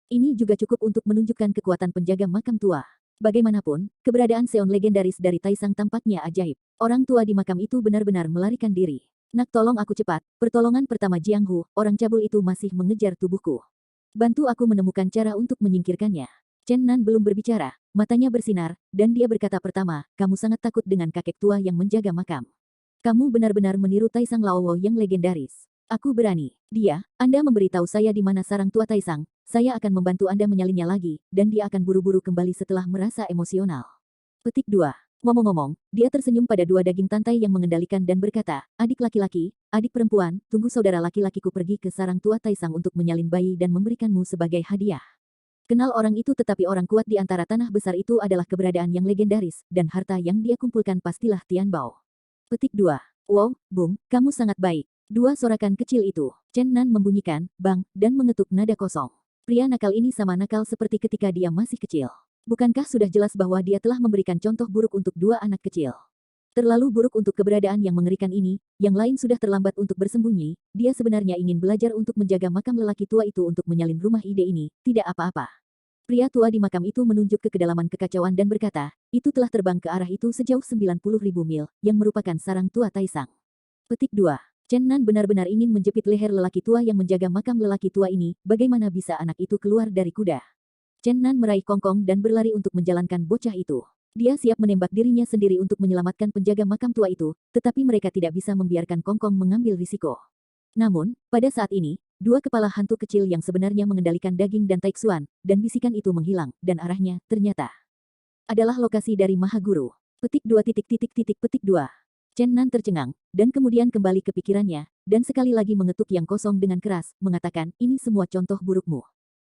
Ini juga cukup untuk menunjukkan kekuatan penjaga makam tua. Bagaimanapun, keberadaan Seon legendaris dari Taisang tampaknya ajaib. Orang tua di makam itu benar-benar melarikan diri. Nak tolong aku cepat, pertolongan pertama Jiang Hu, orang cabul itu masih mengejar tubuhku. Bantu aku menemukan cara untuk menyingkirkannya. Chen Nan belum berbicara, matanya bersinar, dan dia berkata pertama, kamu sangat takut dengan kakek tua yang menjaga makam. Kamu benar-benar meniru Taisang Laowo yang legendaris. Aku berani. Anda memberitahu saya di mana sarang tua Taisang, saya akan membantu Anda menyalinnya lagi, dan dia akan buru-buru kembali setelah merasa emosional. Petik 2. Ngomong-ngomong, dia tersenyum pada dua daging tantai yang mengendalikan dan berkata, adik laki-laki, adik perempuan, tunggu saudara laki-lakiku pergi ke sarang tua Taisang untuk menyalin bayi dan memberikanmu sebagai hadiah. Kenal orang itu tetapi orang kuat di antara tanah besar itu adalah keberadaan yang legendaris, dan harta yang dia kumpulkan pastilah Tian Bao. Petik 2. Wow, Bung, kamu sangat baik. Dua sorakan kecil itu, Chen Nan membunyikan, bang, dan mengetuk nada kosong. Pria nakal ini sama nakal seperti ketika dia masih kecil. Bukankah sudah jelas bahwa dia telah memberikan contoh buruk untuk dua anak kecil? Terlalu buruk untuk keberadaan yang mengerikan ini, yang lain sudah terlambat untuk bersembunyi, dia sebenarnya ingin belajar untuk menjaga makam lelaki tua itu untuk menyalin rumah ide ini, tidak apa-apa. Pria tua di makam itu menunjuk ke kedalaman kekacauan dan berkata, itu telah terbang ke arah itu sejauh 90.000 mil, yang merupakan sarang tua Taisang. Petik 2. Chen Nan benar-benar ingin menjepit leher lelaki tua yang menjaga makam lelaki tua ini, bagaimana bisa anak itu keluar dari kuda. Chen Nan meraih Kongkong dan berlari untuk menjalankan bocah itu. Dia siap menembak dirinya sendiri untuk menyelamatkan penjaga makam tua itu, tetapi mereka tidak bisa membiarkan Kongkong mengambil risiko. Namun, pada saat ini, dua kepala hantu kecil yang sebenarnya mengendalikan daging dan Taixuan, dan bisikan itu menghilang, dan arahnya, ternyata, adalah lokasi dari Maha Guru. Petik 2. Petik 2. Chen Nan tercengang, dan kemudian kembali ke pikirannya, dan sekali lagi mengetuk yang kosong dengan keras, mengatakan, ini semua contoh burukmu.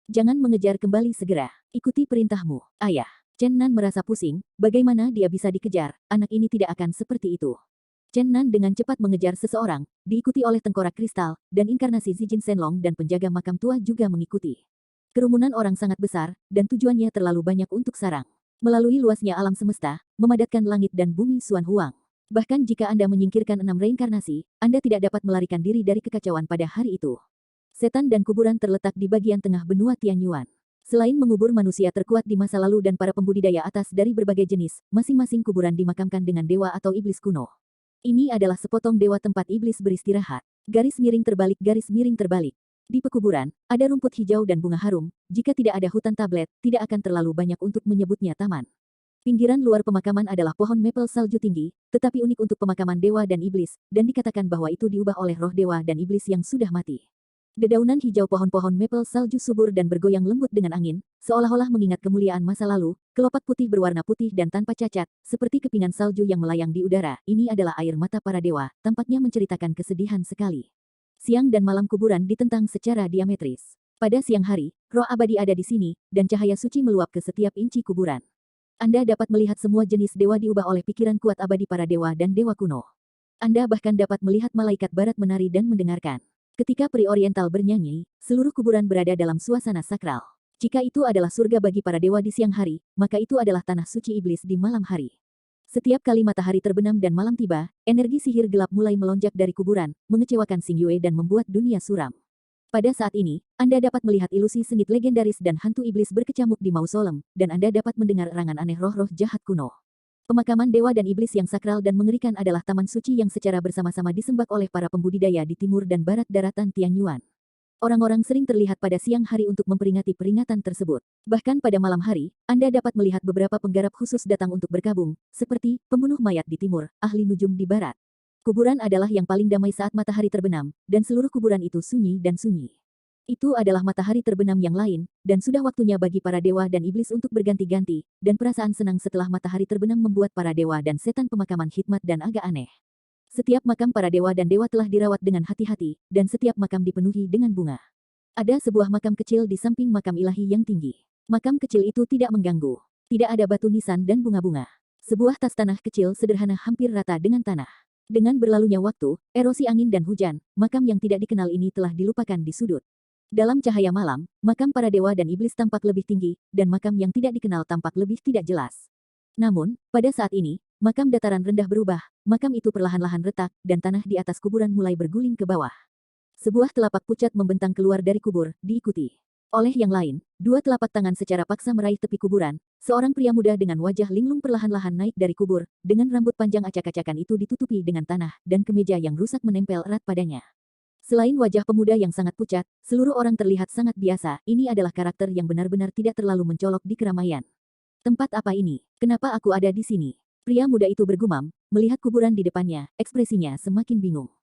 Jangan mengejar kembali segera. Ikuti perintahmu, ayah. Chen Nan merasa pusing, bagaimana dia bisa dikejar, anak ini tidak akan seperti itu. Chen Nan dengan cepat mengejar seseorang, diikuti oleh tengkorak kristal, dan inkarnasi Zijin Shenlong dan penjaga makam tua juga mengikuti. Kerumunan orang sangat besar, dan tujuannya terlalu banyak untuk sarang. Melalui luasnya alam semesta, memadatkan langit dan bumi Xuan Huang. Bahkan jika Anda menyingkirkan 6 reinkarnasi, Anda tidak dapat melarikan diri dari kekacauan pada hari itu. Setan dan kuburan terletak di bagian tengah benua Tianyuan. Selain mengubur manusia terkuat di masa lalu dan para pembudidaya atas dari berbagai jenis, masing-masing kuburan dimakamkan dengan dewa atau iblis kuno. Ini adalah sepotong dewa tempat iblis beristirahat. Garis miring terbalik, garis miring terbalik. Di pekuburan, ada rumput hijau dan bunga harum. Jika tidak ada hutan tablet, tidak akan terlalu banyak untuk menyebutnya taman. Pinggiran luar pemakaman adalah pohon maple salju tinggi, tetapi unik untuk pemakaman dewa dan iblis, dan dikatakan bahwa itu diubah oleh roh dewa dan iblis yang sudah mati. Dedaunan hijau pohon-pohon maple salju subur dan bergoyang lembut dengan angin, seolah-olah mengingat kemuliaan masa lalu. Kelopak putih berwarna putih dan tanpa cacat, seperti kepingan salju yang melayang di udara. Ini adalah air mata para dewa, tampaknya menceritakan kesedihan sekali. Siang dan malam kuburan ditentang secara diametris. Pada siang hari, roh abadi ada di sini, dan cahaya suci meluap ke setiap inci kuburan. Anda dapat melihat semua jenis dewa diubah oleh pikiran kuat abadi para dewa dan dewa kuno. Anda bahkan dapat melihat malaikat barat menari dan mendengarkan. Ketika peri oriental bernyanyi, seluruh kuburan berada dalam suasana sakral. Jika itu adalah surga bagi para dewa di siang hari, maka itu adalah tanah suci iblis di malam hari. Setiap kali matahari terbenam dan malam tiba, energi sihir gelap mulai melonjak dari kuburan, mengecewakan Xing Yue dan membuat dunia suram. Pada saat ini, Anda dapat melihat ilusi sengit legendaris dan hantu iblis berkecamuk di mausolem, dan Anda dapat mendengar erangan aneh roh-roh jahat kuno. Pemakaman dewa dan iblis yang sakral dan mengerikan adalah taman suci yang secara bersama-sama disembah oleh para pembudidaya di timur dan barat daratan Tianyuan. Orang-orang sering terlihat pada siang hari untuk memperingati peringatan tersebut. Bahkan pada malam hari, Anda dapat melihat beberapa penggarap khusus datang untuk bergabung, seperti pembunuh mayat di timur, ahli nujum di barat. Kuburan adalah yang paling damai saat matahari terbenam, dan seluruh kuburan itu sunyi dan sunyi. Itu adalah matahari terbenam yang lain, dan sudah waktunya bagi para dewa dan iblis untuk berganti-ganti, dan perasaan senang setelah matahari terbenam membuat para dewa dan setan pemakaman hikmat dan agak aneh. Setiap makam para dewa dan dewa telah dirawat dengan hati-hati, dan setiap makam dipenuhi dengan bunga. Ada sebuah makam kecil di samping makam ilahi yang tinggi. Makam kecil itu tidak mengganggu. Tidak ada batu nisan dan bunga-bunga. Sebuah tas tanah kecil sederhana hampir rata dengan tanah. Dengan berlalunya waktu, erosi angin dan hujan, makam yang tidak dikenal ini telah dilupakan di sudut. Dalam cahaya malam, makam para dewa dan iblis tampak lebih tinggi, dan makam yang tidak dikenal tampak lebih tidak jelas. Namun, pada saat ini, makam dataran rendah berubah, makam itu perlahan-lahan retak, dan tanah di atas kuburan mulai berguling ke bawah. Sebuah telapak pucat membentang keluar dari kubur, diikuti oleh yang lain. Dua telapak tangan secara paksa meraih tepi kuburan. Seorang pria muda dengan wajah linglung perlahan-lahan naik dari kubur, dengan rambut panjang acak-acakan itu ditutupi dengan tanah, dan kemeja yang rusak menempel erat padanya. Selain wajah pemuda yang sangat pucat, seluruh orang terlihat sangat biasa. Ini adalah karakter yang benar-benar tidak terlalu mencolok di keramaian. Tempat apa ini? Kenapa aku ada di sini? Pria muda itu bergumam, melihat kuburan di depannya, ekspresinya semakin bingung.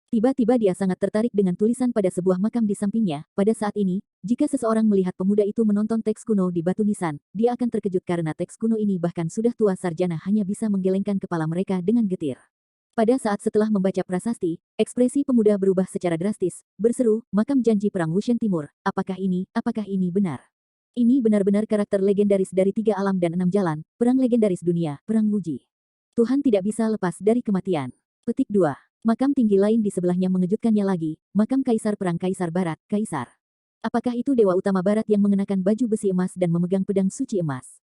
Tiba-tiba dia sangat tertarik dengan tulisan pada sebuah makam di sampingnya. Pada saat ini, jika seseorang melihat pemuda itu menonton teks kuno di batu nisan, dia akan terkejut karena teks kuno ini bahkan sudah tua sarjana hanya bisa menggelengkan kepala mereka dengan getir. Pada saat setelah membaca prasasti, ekspresi pemuda berubah secara drastis, berseru, makam janji perang Wushen Timur, apakah ini benar? Ini benar-benar karakter legendaris dari 3 alam dan 6 jalan, perang legendaris dunia, perang Wuji. Tuhan tidak bisa lepas dari kematian. Petik 2. Makam tinggi lain di sebelahnya mengejutkannya lagi, makam Kaisar Perang Kaisar Barat, Kaisar. Apakah itu dewa utama Barat yang mengenakan baju besi emas dan memegang pedang suci emas?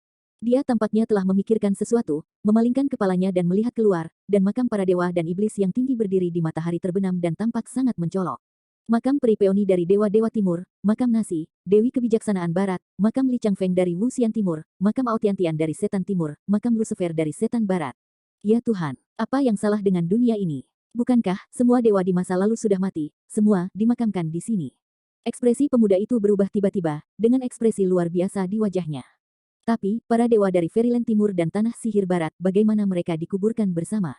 Dia tampaknya telah memikirkan sesuatu, memalingkan kepalanya dan melihat keluar, dan makam para dewa dan iblis yang tinggi berdiri di matahari terbenam dan tampak sangat mencolok. Makam peri peoni dari dewa-dewa timur, makam Nasi, Dewi Kebijaksanaan Barat, makam Li Changfeng dari Wuxian Timur, makam Aotiantian dari Setan Timur, makam Lucifer dari Setan Barat. Ya Tuhan, apa yang salah dengan dunia ini? Bukankah semua dewa di masa lalu sudah mati, semua dimakamkan di sini? Ekspresi pemuda itu berubah tiba-tiba, dengan ekspresi luar biasa di wajahnya. Tapi, para dewa dari Fairyland Timur dan Tanah Sihir Barat, bagaimana mereka dikuburkan bersama?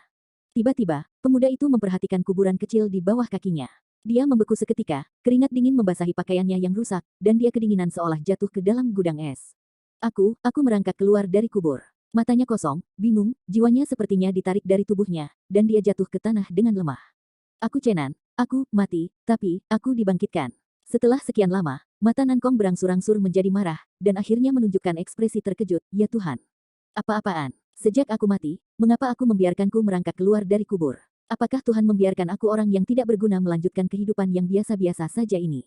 Tiba-tiba, pemuda itu memperhatikan kuburan kecil di bawah kakinya. Dia membeku seketika, keringat dingin membasahi pakaiannya yang rusak, dan dia kedinginan seolah jatuh ke dalam gudang es. Aku merangkak keluar dari kubur. Matanya kosong, bingung, jiwanya sepertinya ditarik dari tubuhnya, dan dia jatuh ke tanah dengan lemah. Aku Chenan, aku mati, tapi aku dibangkitkan. Setelah sekian lama, mata Nankong berangsur-angsur menjadi marah, dan akhirnya menunjukkan ekspresi terkejut, ya Tuhan. Apa-apaan? Sejak aku mati, mengapa aku membiarkanku merangkak keluar dari kubur? Apakah Tuhan membiarkan aku orang yang tidak berguna melanjutkan kehidupan yang biasa-biasa saja ini?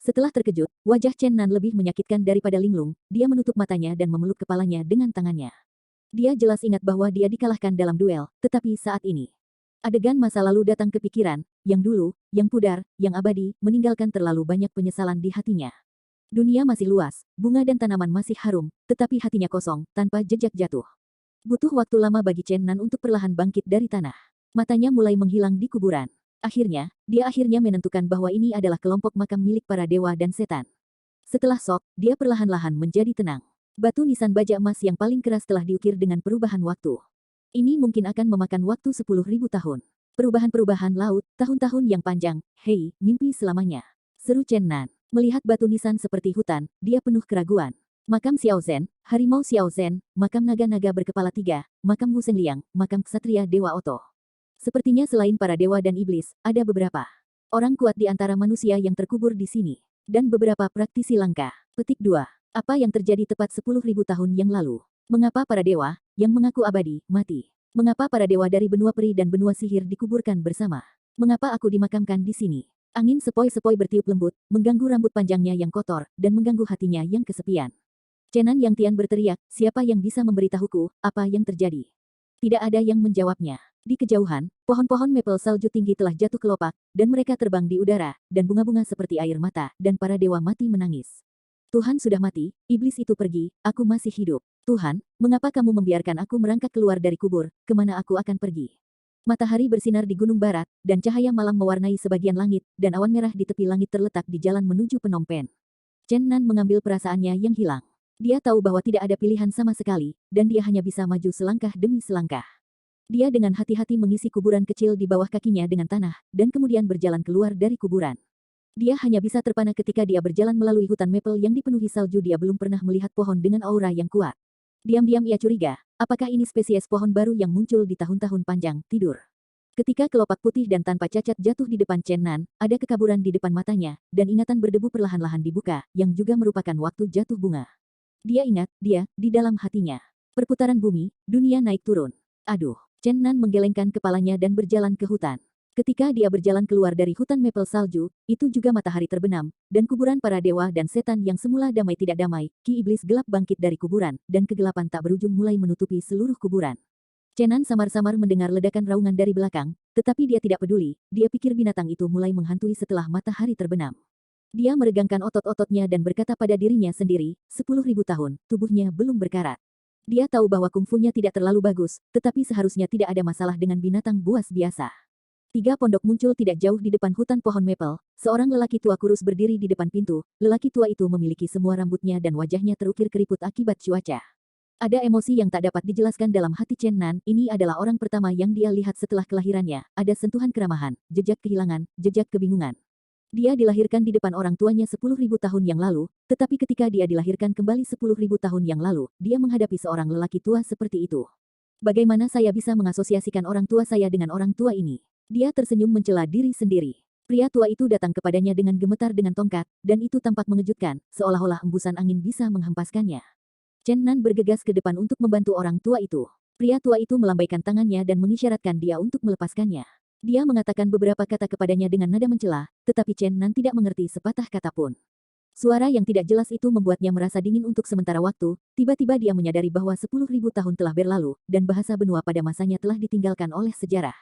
Setelah terkejut, wajah Chen Nan lebih menyakitkan daripada linglung, dia menutup matanya dan memeluk kepalanya dengan tangannya. Dia jelas ingat bahwa dia dikalahkan dalam duel, tetapi saat ini, adegan masa lalu datang ke pikiran, yang dulu, yang pudar, yang abadi, meninggalkan terlalu banyak penyesalan di hatinya. Dunia masih luas, bunga dan tanaman masih harum, tetapi hatinya kosong, tanpa jejak jatuh. Butuh waktu lama bagi Chen Nan untuk perlahan bangkit dari tanah. Matanya mulai menghilang di kuburan. Akhirnya, dia menentukan bahwa ini adalah kelompok makam milik para dewa dan setan. Setelah sok, dia perlahan-lahan menjadi tenang. Batu nisan baja emas yang paling keras telah diukir dengan perubahan waktu. Ini mungkin akan memakan waktu 10.000 tahun. Perubahan-perubahan laut, tahun-tahun yang panjang, hei, mimpi selamanya. Seru Chen Nan. Melihat batu nisan seperti hutan, dia penuh keraguan. Makam Xiao Zhen, Harimau Xiao Zhen, makam naga-naga berkepala 3, makam Wu Sengliang, makam Ksatria Dewa Oto. Sepertinya selain para dewa dan iblis, ada beberapa orang kuat di antara manusia yang terkubur di sini. Dan beberapa praktisi langka. Petik 2. Apa yang terjadi tepat 10.000 tahun yang lalu? Mengapa para dewa, yang mengaku abadi, mati? Mengapa para dewa dari benua peri dan benua sihir dikuburkan bersama? Mengapa aku dimakamkan di sini? Angin sepoi-sepoi bertiup lembut, mengganggu rambut panjangnya yang kotor, dan mengganggu hatinya yang kesepian. Chenan Yang Tian berteriak, siapa yang bisa memberitahuku, apa yang terjadi? Tidak ada yang menjawabnya. Di kejauhan, pohon-pohon maple salju tinggi telah jatuh kelopak, dan mereka terbang di udara, dan bunga-bunga seperti air mata, dan para dewa mati menangis. Tuhan sudah mati, iblis itu pergi, aku masih hidup. Tuhan, mengapa kamu membiarkan aku merangkak keluar dari kubur, kemana aku akan pergi? Matahari bersinar di gunung barat, dan cahaya malam mewarnai sebagian langit, dan awan merah di tepi langit terletak di jalan menuju Phnom Penh. Chen Nan mengambil perasaannya yang hilang. Dia tahu bahwa tidak ada pilihan sama sekali, dan dia hanya bisa maju selangkah demi selangkah. Dia dengan hati-hati mengisi kuburan kecil di bawah kakinya dengan tanah, dan kemudian berjalan keluar dari kuburan. Dia hanya bisa terpana ketika dia berjalan melalui hutan maple yang dipenuhi salju. Dia belum pernah melihat pohon dengan aura yang kuat. Diam-diam ia curiga, apakah ini spesies pohon baru yang muncul di tahun-tahun panjang tidur. Ketika kelopak putih dan tanpa cacat jatuh di depan Chen Nan, ada kekaburan di depan matanya, dan ingatan berdebu perlahan-lahan dibuka, yang juga merupakan waktu jatuh bunga. Dia ingat, di dalam hatinya. Perputaran bumi, dunia naik turun. Aduh. Chen Nan menggelengkan kepalanya dan berjalan ke hutan. Ketika dia berjalan keluar dari hutan maple salju, itu juga matahari terbenam, dan kuburan para dewa dan setan yang semula damai tidak damai, ki iblis gelap bangkit dari kuburan, dan kegelapan tak berujung mulai menutupi seluruh kuburan. Chen Nan samar-samar mendengar ledakan raungan dari belakang, tetapi dia tidak peduli, dia pikir binatang itu mulai menghantui setelah matahari terbenam. Dia meregangkan otot-ototnya dan berkata pada dirinya sendiri, 10.000 tahun, tubuhnya belum berkarat. Dia tahu bahwa kungfunya tidak terlalu bagus, tetapi seharusnya tidak ada masalah dengan binatang buas biasa. 3 pondok muncul tidak jauh di depan hutan pohon maple. Seorang lelaki tua kurus berdiri di depan pintu. Lelaki tua itu memiliki semua rambutnya dan wajahnya terukir keriput akibat cuaca. Ada emosi yang tak dapat dijelaskan dalam hati Chen Nan. Ini adalah orang pertama yang dia lihat setelah kelahirannya. Ada sentuhan keramahan, jejak kehilangan, jejak kebingungan. Dia dilahirkan di depan orang tuanya 10.000 tahun yang lalu, tetapi ketika dia dilahirkan kembali 10.000 tahun yang lalu, dia menghadapi seorang lelaki tua seperti itu. Bagaimana saya bisa mengasosiasikan orang tua saya dengan orang tua ini? Dia tersenyum mencela diri sendiri. Pria tua itu datang kepadanya dengan gemetar dengan tongkat, dan itu tampak mengejutkan, seolah-olah embusan angin bisa menghempaskannya. Chen Nan bergegas ke depan untuk membantu orang tua itu. Pria tua itu melambaikan tangannya dan mengisyaratkan dia untuk melepaskannya. Dia mengatakan beberapa kata kepadanya dengan nada mencela, tetapi Chen Nan tidak mengerti sepatah kata pun. Suara yang tidak jelas itu membuatnya merasa dingin untuk sementara waktu, tiba-tiba dia menyadari bahwa 10.000 tahun telah berlalu, dan bahasa benua pada masanya telah ditinggalkan oleh sejarah.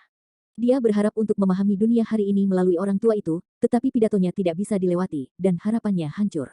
Dia berharap untuk memahami dunia hari ini melalui orang tua itu, tetapi pidatonya tidak bisa dilewati, dan harapannya hancur.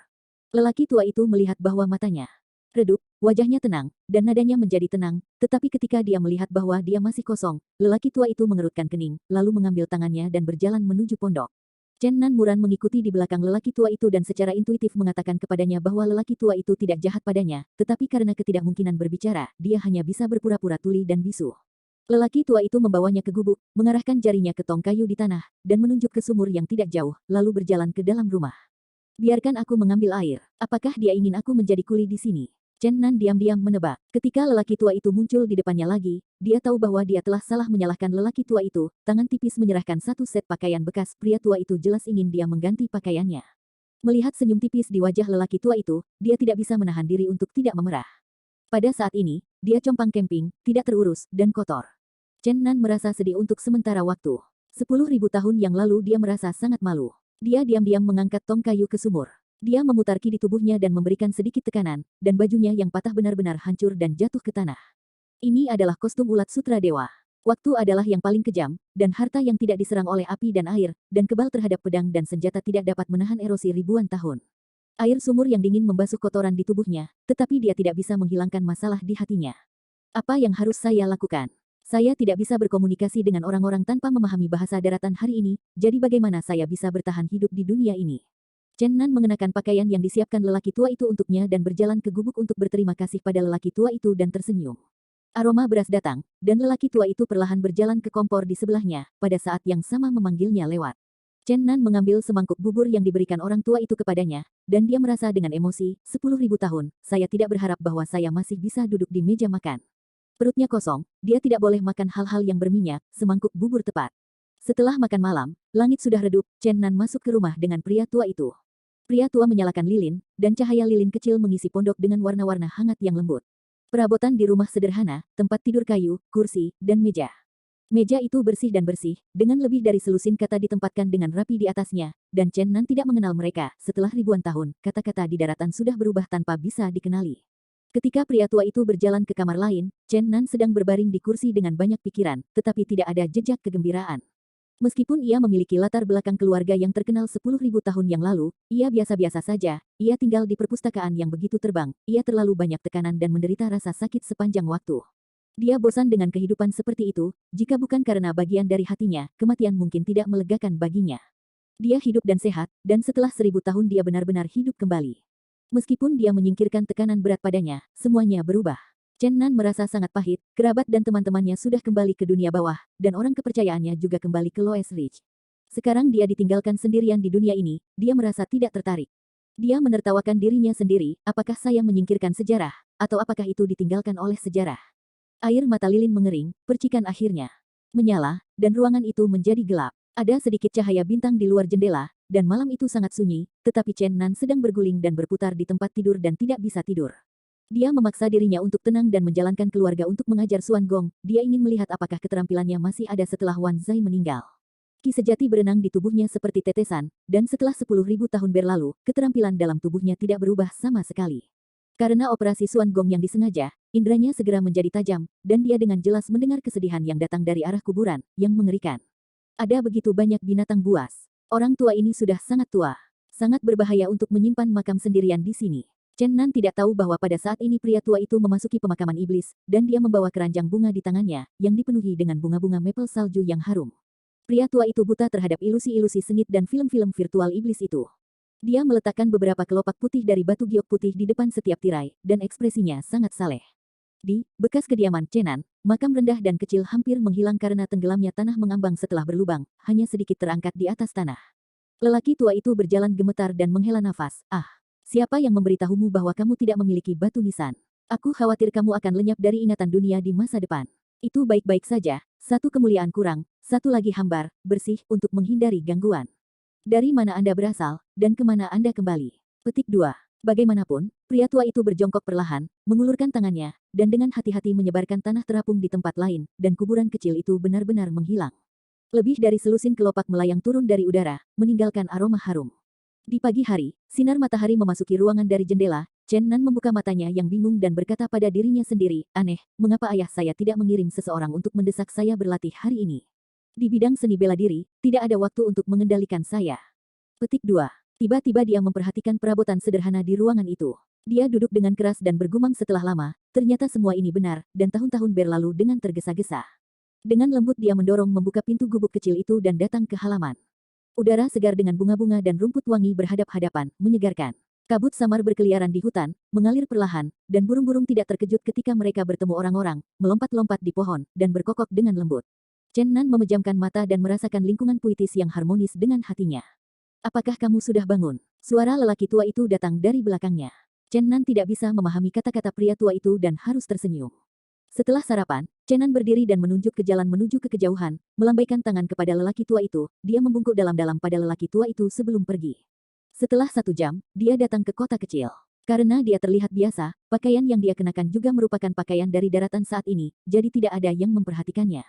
Lelaki tua itu melihat bahwa matanya redup, wajahnya tenang, dan nadanya menjadi tenang, tetapi ketika dia melihat bahwa dia masih kosong, lelaki tua itu mengerutkan kening, lalu mengambil tangannya dan berjalan menuju pondok. Chen Nan Muran mengikuti di belakang lelaki tua itu dan secara intuitif mengatakan kepadanya bahwa lelaki tua itu tidak jahat padanya, tetapi karena ketidakmungkinan berbicara, dia hanya bisa berpura-pura tuli dan bisu. Lelaki tua itu membawanya ke gubuk, mengarahkan jarinya ke tong kayu di tanah, dan menunjuk ke sumur yang tidak jauh, lalu berjalan ke dalam rumah. Biarkan aku mengambil air. Apakah dia ingin aku menjadi kuli di sini? Chen Nan diam-diam menebak. Ketika lelaki tua itu muncul di depannya lagi, dia tahu bahwa dia telah salah menyalahkan lelaki tua itu. Tangan tipis menyerahkan satu set pakaian bekas. Pria tua itu jelas ingin dia mengganti pakaiannya. Melihat senyum tipis di wajah lelaki tua itu, dia tidak bisa menahan diri untuk tidak memerah. Pada saat ini, dia compang camping, tidak terurus, dan kotor. Chen Nan merasa sedih untuk sementara waktu. 10.000 tahun yang lalu dia merasa sangat malu. Dia diam-diam mengangkat tong kayu ke sumur. Dia memutar ki di tubuhnya dan memberikan sedikit tekanan, dan bajunya yang patah benar-benar hancur dan jatuh ke tanah. Ini adalah kostum ulat sutra dewa. Waktu adalah yang paling kejam, dan harta yang tidak diserang oleh api dan air, dan kebal terhadap pedang dan senjata tidak dapat menahan erosi ribuan tahun. Air sumur yang dingin membasuh kotoran di tubuhnya, tetapi dia tidak bisa menghilangkan masalah di hatinya. Apa yang harus saya lakukan? Saya tidak bisa berkomunikasi dengan orang-orang tanpa memahami bahasa daratan hari ini, jadi bagaimana saya bisa bertahan hidup di dunia ini? Chen Nan mengenakan pakaian yang disiapkan lelaki tua itu untuknya dan berjalan ke gubuk untuk berterima kasih pada lelaki tua itu dan tersenyum. Aroma beras datang, dan lelaki tua itu perlahan berjalan ke kompor di sebelahnya, pada saat yang sama memanggilnya lewat. Chen Nan mengambil semangkuk bubur yang diberikan orang tua itu kepadanya, dan dia merasa dengan emosi, 10.000 tahun, saya tidak berharap bahwa saya masih bisa duduk di meja makan. Perutnya kosong, dia tidak boleh makan hal-hal yang berminyak, semangkuk bubur tepat. Setelah makan malam, langit sudah redup, Chen Nan masuk ke rumah dengan pria tua itu. Pria tua menyalakan lilin, dan cahaya lilin kecil mengisi pondok dengan warna-warna hangat yang lembut. Perabotan di rumah sederhana, tempat tidur kayu, kursi, dan meja. Meja itu bersih dan bersih, dengan lebih dari selusin kata ditempatkan dengan rapi di atasnya, dan Chen Nan tidak mengenal mereka. Setelah ribuan tahun, kata-kata di daratan sudah berubah tanpa bisa dikenali. Ketika pria tua itu berjalan ke kamar lain, Chen Nan sedang berbaring di kursi dengan banyak pikiran, tetapi tidak ada jejak kegembiraan. Meskipun ia memiliki latar belakang keluarga yang terkenal 10.000 tahun yang lalu, ia biasa-biasa saja, ia tinggal di perpustakaan yang begitu terbang, ia terlalu banyak tekanan dan menderita rasa sakit sepanjang waktu. Dia bosan dengan kehidupan seperti itu, jika bukan karena bagian dari hatinya, kematian mungkin tidak melegakan baginya. Dia hidup dan sehat, dan setelah 1.000 tahun dia benar-benar hidup kembali. Meskipun dia menyingkirkan tekanan berat padanya, semuanya berubah. Chen Nan merasa sangat pahit, kerabat dan teman-temannya sudah kembali ke dunia bawah, dan orang kepercayaannya juga kembali ke Loess Ridge. Sekarang dia ditinggalkan sendirian di dunia ini, dia merasa tidak tertarik. Dia menertawakan dirinya sendiri, apakah saya menyingkirkan sejarah, atau apakah itu ditinggalkan oleh sejarah? Air mata lilin mengering, percikan akhirnya menyala, dan ruangan itu menjadi gelap. Ada sedikit cahaya bintang di luar jendela, dan malam itu sangat sunyi, tetapi Chen Nan sedang berguling dan berputar di tempat tidur dan tidak bisa tidur. Dia memaksa dirinya untuk tenang dan menjalankan keluarga untuk mengajar Xuan Gong. Dia ingin melihat apakah keterampilannya masih ada setelah Wan Zai meninggal. Ki sejati berenang di tubuhnya seperti tetesan, dan setelah 10.000 tahun berlalu, keterampilan dalam tubuhnya tidak berubah sama sekali. Karena operasi Xuan Gong yang disengaja, indranya segera menjadi tajam, dan dia dengan jelas mendengar kesedihan yang datang dari arah kuburan, yang mengerikan. Ada begitu banyak binatang buas. Orang tua ini sudah sangat tua. Sangat berbahaya untuk menyimpan makam sendirian di sini. Chen Nan tidak tahu bahwa pada saat ini pria tua itu memasuki pemakaman iblis, dan dia membawa keranjang bunga di tangannya, yang dipenuhi dengan bunga-bunga maple salju yang harum. Pria tua itu buta terhadap ilusi-ilusi sengit dan film-film virtual iblis itu. Dia meletakkan beberapa kelopak putih dari batu giok putih di depan setiap tirai, dan ekspresinya sangat saleh. Di bekas kediaman Chen Nan, makam rendah dan kecil hampir menghilang karena tenggelamnya tanah mengambang setelah berlubang, hanya sedikit terangkat di atas tanah. Lelaki tua itu berjalan gemetar dan menghela nafas. Siapa yang memberitahumu bahwa kamu tidak memiliki batu nisan? Aku khawatir kamu akan lenyap dari ingatan dunia di masa depan. Itu baik-baik saja, satu kemuliaan kurang, satu lagi hambar, bersih, untuk menghindari gangguan. Dari mana Anda berasal, dan kemana Anda kembali? Petik 2. Bagaimanapun, pria tua itu berjongkok perlahan, mengulurkan tangannya, dan dengan hati-hati menyebarkan tanah terapung di tempat lain, dan kuburan kecil itu benar-benar menghilang. Lebih dari selusin kelopak melayang turun dari udara, meninggalkan aroma harum. Di pagi hari, sinar matahari memasuki ruangan dari jendela. Chen Nan membuka matanya yang bingung dan berkata pada dirinya sendiri, aneh, mengapa ayah saya tidak mengirim seseorang untuk mendesak saya berlatih hari ini? Di bidang seni bela diri, tidak ada waktu untuk mengendalikan saya. Petik 2. Tiba-tiba dia memperhatikan perabotan sederhana di ruangan itu. Dia duduk dengan keras dan bergumam setelah lama, ternyata semua ini benar, dan tahun-tahun berlalu dengan tergesa-gesa. Dengan lembut dia mendorong membuka pintu gubuk kecil itu dan datang ke halaman. Udara segar dengan bunga-bunga dan rumput wangi berhadap-hadapan, menyegarkan. Kabut samar berkeliaran di hutan, mengalir perlahan, dan burung-burung tidak terkejut ketika mereka bertemu orang-orang, melompat-lompat di pohon, dan berkokok dengan lembut. Chen Nan memejamkan mata dan merasakan lingkungan puitis yang harmonis dengan hatinya. Apakah kamu sudah bangun? Suara lelaki tua itu datang dari belakangnya. Chen Nan tidak bisa memahami kata-kata pria tua itu dan harus tersenyum. Setelah sarapan, Chen Nan berdiri dan menunjuk ke jalan menuju ke kejauhan, melambaikan tangan kepada lelaki tua itu, dia membungkuk dalam-dalam pada lelaki tua itu sebelum pergi. Setelah 1 jam, dia datang ke kota kecil. Karena dia terlihat biasa, pakaian yang dia kenakan juga merupakan pakaian dari daratan saat ini, jadi tidak ada yang memperhatikannya.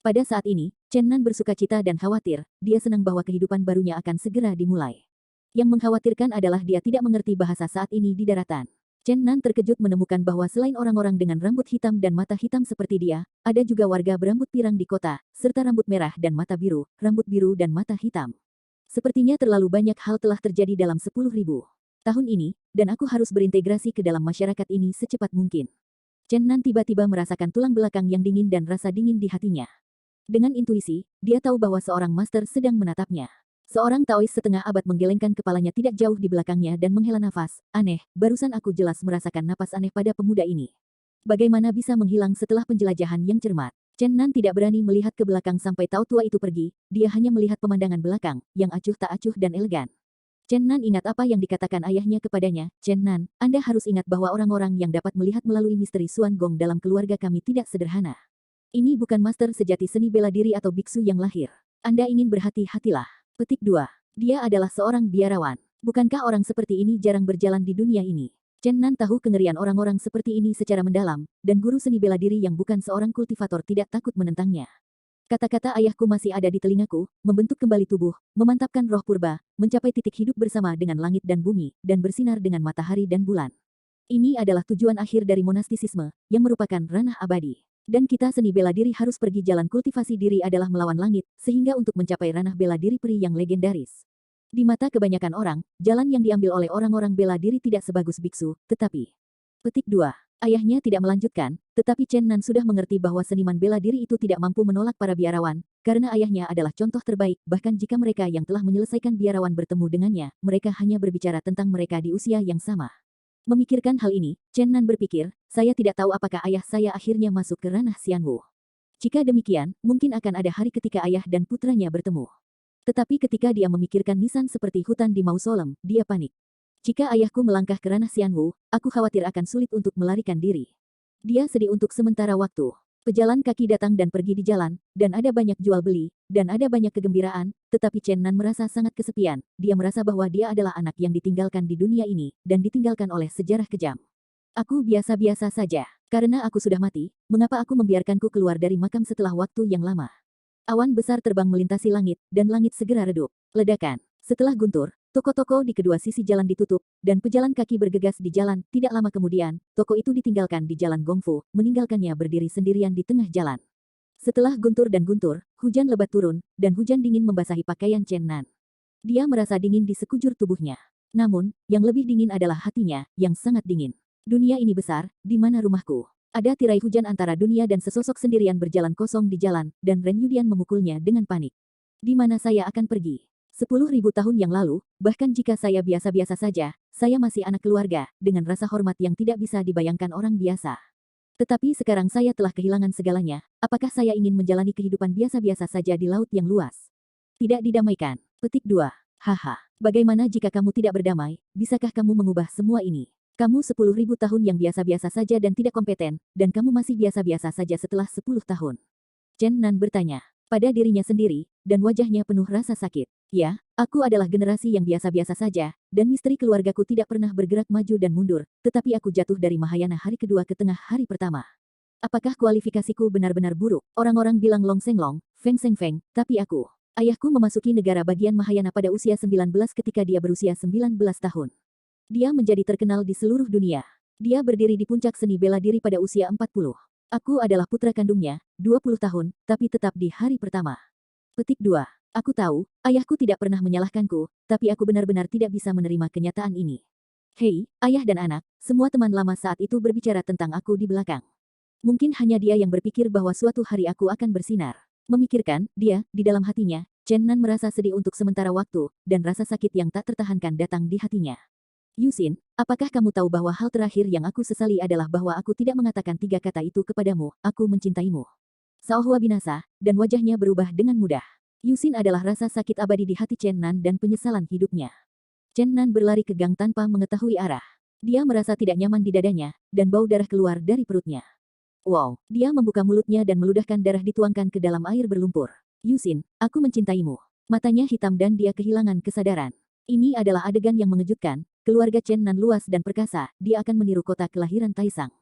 Pada saat ini, Chen Nan bersukacita dan khawatir, dia senang bahwa kehidupan barunya akan segera dimulai. Yang mengkhawatirkan adalah dia tidak mengerti bahasa saat ini di daratan. Chen Nan terkejut menemukan bahwa selain orang-orang dengan rambut hitam dan mata hitam seperti dia, ada juga warga berambut pirang di kota, serta rambut merah dan mata biru, rambut biru dan mata hitam. Sepertinya terlalu banyak hal telah terjadi dalam 10.000 tahun ini, dan aku harus berintegrasi ke dalam masyarakat ini secepat mungkin. Chen Nan tiba-tiba merasakan tulang belakang yang dingin dan rasa dingin di hatinya. Dengan intuisi, dia tahu bahwa seorang master sedang menatapnya. Seorang Taois setengah abad menggelengkan kepalanya tidak jauh di belakangnya dan menghela nafas. Aneh, barusan aku jelas merasakan napas aneh pada pemuda ini. Bagaimana bisa menghilang setelah penjelajahan yang cermat? Chen Nan tidak berani melihat ke belakang sampai Tao tua itu pergi, dia hanya melihat pemandangan belakang, yang acuh tak acuh dan elegan. Chen Nan ingat apa yang dikatakan ayahnya kepadanya, Chen Nan, Anda harus ingat bahwa orang-orang yang dapat melihat melalui misteri Suan Gong dalam keluarga kami tidak sederhana. Ini bukan master sejati seni bela diri atau biksu yang lahir. Anda ingin berhati-hatilah. Petik 2. Dia adalah seorang biarawan. Bukankah orang seperti ini jarang berjalan di dunia ini? Chen Nan tahu kengerian orang-orang seperti ini secara mendalam, dan guru seni bela diri yang bukan seorang kultivator tidak takut menentangnya. Kata-kata ayahku masih ada di telingaku, membentuk kembali tubuh, memantapkan roh purba, mencapai titik hidup bersama dengan langit dan bumi, dan bersinar dengan matahari dan bulan. Ini adalah tujuan akhir dari monastisisme, yang merupakan ranah abadi. Dan kita seni bela diri harus pergi jalan kultivasi diri adalah melawan langit, sehingga untuk mencapai ranah bela diri peri yang legendaris. Di mata kebanyakan orang, jalan yang diambil oleh orang-orang bela diri tidak sebagus biksu, tetapi... Petik 2. Ayahnya tidak melanjutkan, tetapi Chen Nan sudah mengerti bahwa seniman bela diri itu tidak mampu menolak para biarawan, karena ayahnya adalah contoh terbaik, bahkan jika mereka yang telah menyelesaikan biarawan bertemu dengannya, mereka hanya berbicara tentang mereka di usia yang sama. Memikirkan hal ini, Chen Nan berpikir, saya tidak tahu apakah ayah saya akhirnya masuk ke ranah Xianwu. Jika demikian, mungkin akan ada hari ketika ayah dan putranya bertemu. Tetapi ketika dia memikirkan nisan seperti hutan di mausolem, dia panik. Jika ayahku melangkah ke ranah Xianwu, aku khawatir akan sulit untuk melarikan diri. Dia sedih untuk sementara waktu. Pejalan kaki datang dan pergi di jalan, dan ada banyak jual beli, dan ada banyak kegembiraan, tetapi Chen Nan merasa sangat kesepian, dia merasa bahwa dia adalah anak yang ditinggalkan di dunia ini, dan ditinggalkan oleh sejarah kejam. Aku biasa-biasa saja. Karena aku sudah mati, mengapa aku membiarkanku keluar dari makam setelah waktu yang lama? Awan besar terbang melintasi langit, dan langit segera redup. Ledakan. Setelah guntur, toko-toko di kedua sisi jalan ditutup, dan pejalan kaki bergegas di jalan. Tidak lama kemudian, toko itu ditinggalkan di jalan Gongfu, meninggalkannya berdiri sendirian di tengah jalan. Setelah guntur, hujan lebat turun, dan hujan dingin membasahi pakaian Chen Nan. Dia merasa dingin di sekujur tubuhnya. Namun, yang lebih dingin adalah hatinya, yang sangat dingin. Dunia ini besar, di mana rumahku? Ada tirai hujan antara dunia dan sesosok sendirian berjalan kosong di jalan, dan Ren Yudian memukulnya dengan panik. Di mana saya akan pergi? 10.000 tahun yang lalu, bahkan jika saya biasa-biasa saja, saya masih anak keluarga, dengan rasa hormat yang tidak bisa dibayangkan orang biasa. Tetapi sekarang saya telah kehilangan segalanya, apakah saya ingin menjalani kehidupan biasa-biasa saja di laut yang luas? Tidak didamaikan. Petik 2. Haha. Bagaimana jika kamu tidak berdamai, bisakah kamu mengubah semua ini? Kamu 10.000 tahun yang biasa-biasa saja dan tidak kompeten, dan kamu masih biasa-biasa saja setelah 10 tahun. Chen Nan bertanya pada dirinya sendiri, dan wajahnya penuh rasa sakit. Ya, aku adalah generasi yang biasa-biasa saja, dan misteri keluargaku tidak pernah bergerak maju dan mundur, tetapi aku jatuh dari Mahayana hari kedua ke tengah hari pertama. Apakah kualifikasiku benar-benar buruk? Orang-orang bilang Long Seng Long, Feng Seng Feng, tapi aku. Ayahku memasuki negara bagian Mahayana pada usia 19 ketika dia berusia 19 tahun. Dia menjadi terkenal di seluruh dunia. Dia berdiri di puncak seni bela diri pada usia 40. Aku adalah putra kandungnya, 20 tahun, tapi tetap di hari pertama. Petik 2. Aku tahu, ayahku tidak pernah menyalahkanku, tapi aku benar-benar tidak bisa menerima kenyataan ini. Hei, ayah dan anak, semua teman lama saat itu berbicara tentang aku di belakang. Mungkin hanya dia yang berpikir bahwa suatu hari aku akan bersinar. Memikirkan, dia, di dalam hatinya, Chen Nan merasa sedih untuk sementara waktu, dan rasa sakit yang tak tertahankan datang di hatinya. Yusin, apakah kamu tahu bahwa hal terakhir yang aku sesali adalah bahwa aku tidak mengatakan 3 kata itu kepadamu, aku mencintaimu. Shaohua binasa, dan wajahnya berubah dengan mudah. Yusin adalah rasa sakit abadi di hati Chen Nan dan penyesalan hidupnya. Chen Nan berlari ke gang tanpa mengetahui arah. Dia merasa tidak nyaman di dadanya, dan bau darah keluar dari perutnya. Wow, dia membuka mulutnya dan meludahkan darah dituangkan ke dalam air berlumpur. Yusin, aku mencintaimu. Matanya hitam dan dia kehilangan kesadaran. Ini adalah adegan yang mengejutkan, keluarga Chen Nan luas dan perkasa, dia akan meniru kota kelahiran Taisang.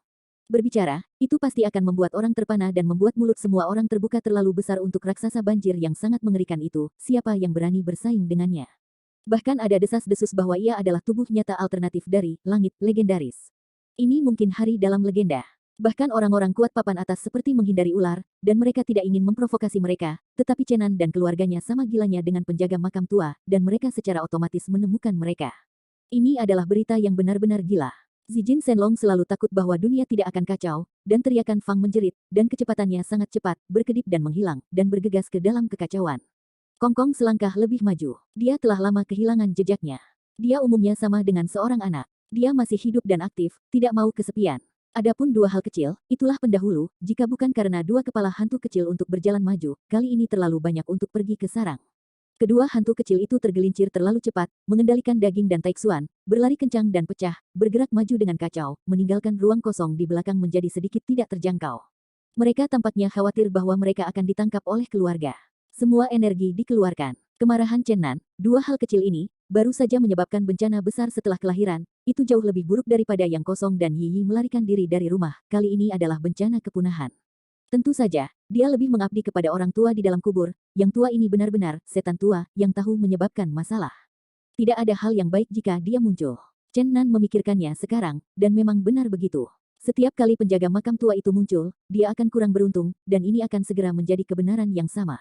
Berbicara, itu pasti akan membuat orang terpana dan membuat mulut semua orang terbuka terlalu besar untuk raksasa banjir yang sangat mengerikan itu, siapa yang berani bersaing dengannya. Bahkan ada desas-desus bahwa ia adalah tubuh nyata alternatif dari langit legendaris. Ini mungkin hari dalam legenda. Bahkan orang-orang kuat papan atas seperti menghindari ular, dan mereka tidak ingin memprovokasi mereka, tetapi Chenan dan keluarganya sama gilanya dengan penjaga makam tua, dan mereka secara otomatis menemukan mereka. Ini adalah berita yang benar-benar gila. Zijin Shenlong selalu takut bahwa dunia tidak akan kacau, dan teriakan Fang menjerit, dan kecepatannya sangat cepat, berkedip dan menghilang, dan bergegas ke dalam kekacauan. Kong Kong selangkah lebih maju. Dia telah lama kehilangan jejaknya. Dia umumnya sama dengan seorang anak. Dia masih hidup dan aktif, tidak mau kesepian. Adapun 2 hal kecil, itulah pendahulu, jika bukan karena 2 kepala hantu kecil untuk berjalan maju, kali ini terlalu banyak untuk pergi ke sarang. Kedua hantu kecil itu tergelincir terlalu cepat, mengendalikan daging dan taeksuan, berlari kencang dan pecah, bergerak maju dengan kacau, meninggalkan ruang kosong di belakang menjadi sedikit tidak terjangkau. Mereka tampaknya khawatir bahwa mereka akan ditangkap oleh keluarga. Semua energi dikeluarkan. Kemarahan Chen Nan, 2 hal kecil ini, baru saja menyebabkan bencana besar setelah kelahiran, itu jauh lebih buruk daripada yang kosong dan Yi Yi melarikan diri dari rumah, kali ini adalah bencana kepunahan. Tentu saja, dia lebih mengabdi kepada orang tua di dalam kubur, yang tua ini benar-benar setan tua, yang tahu menyebabkan masalah. Tidak ada hal yang baik jika dia muncul. Chen Nan memikirkannya sekarang, dan memang benar begitu. Setiap kali penjaga makam tua itu muncul, dia akan kurang beruntung, dan ini akan segera menjadi kebenaran yang sama.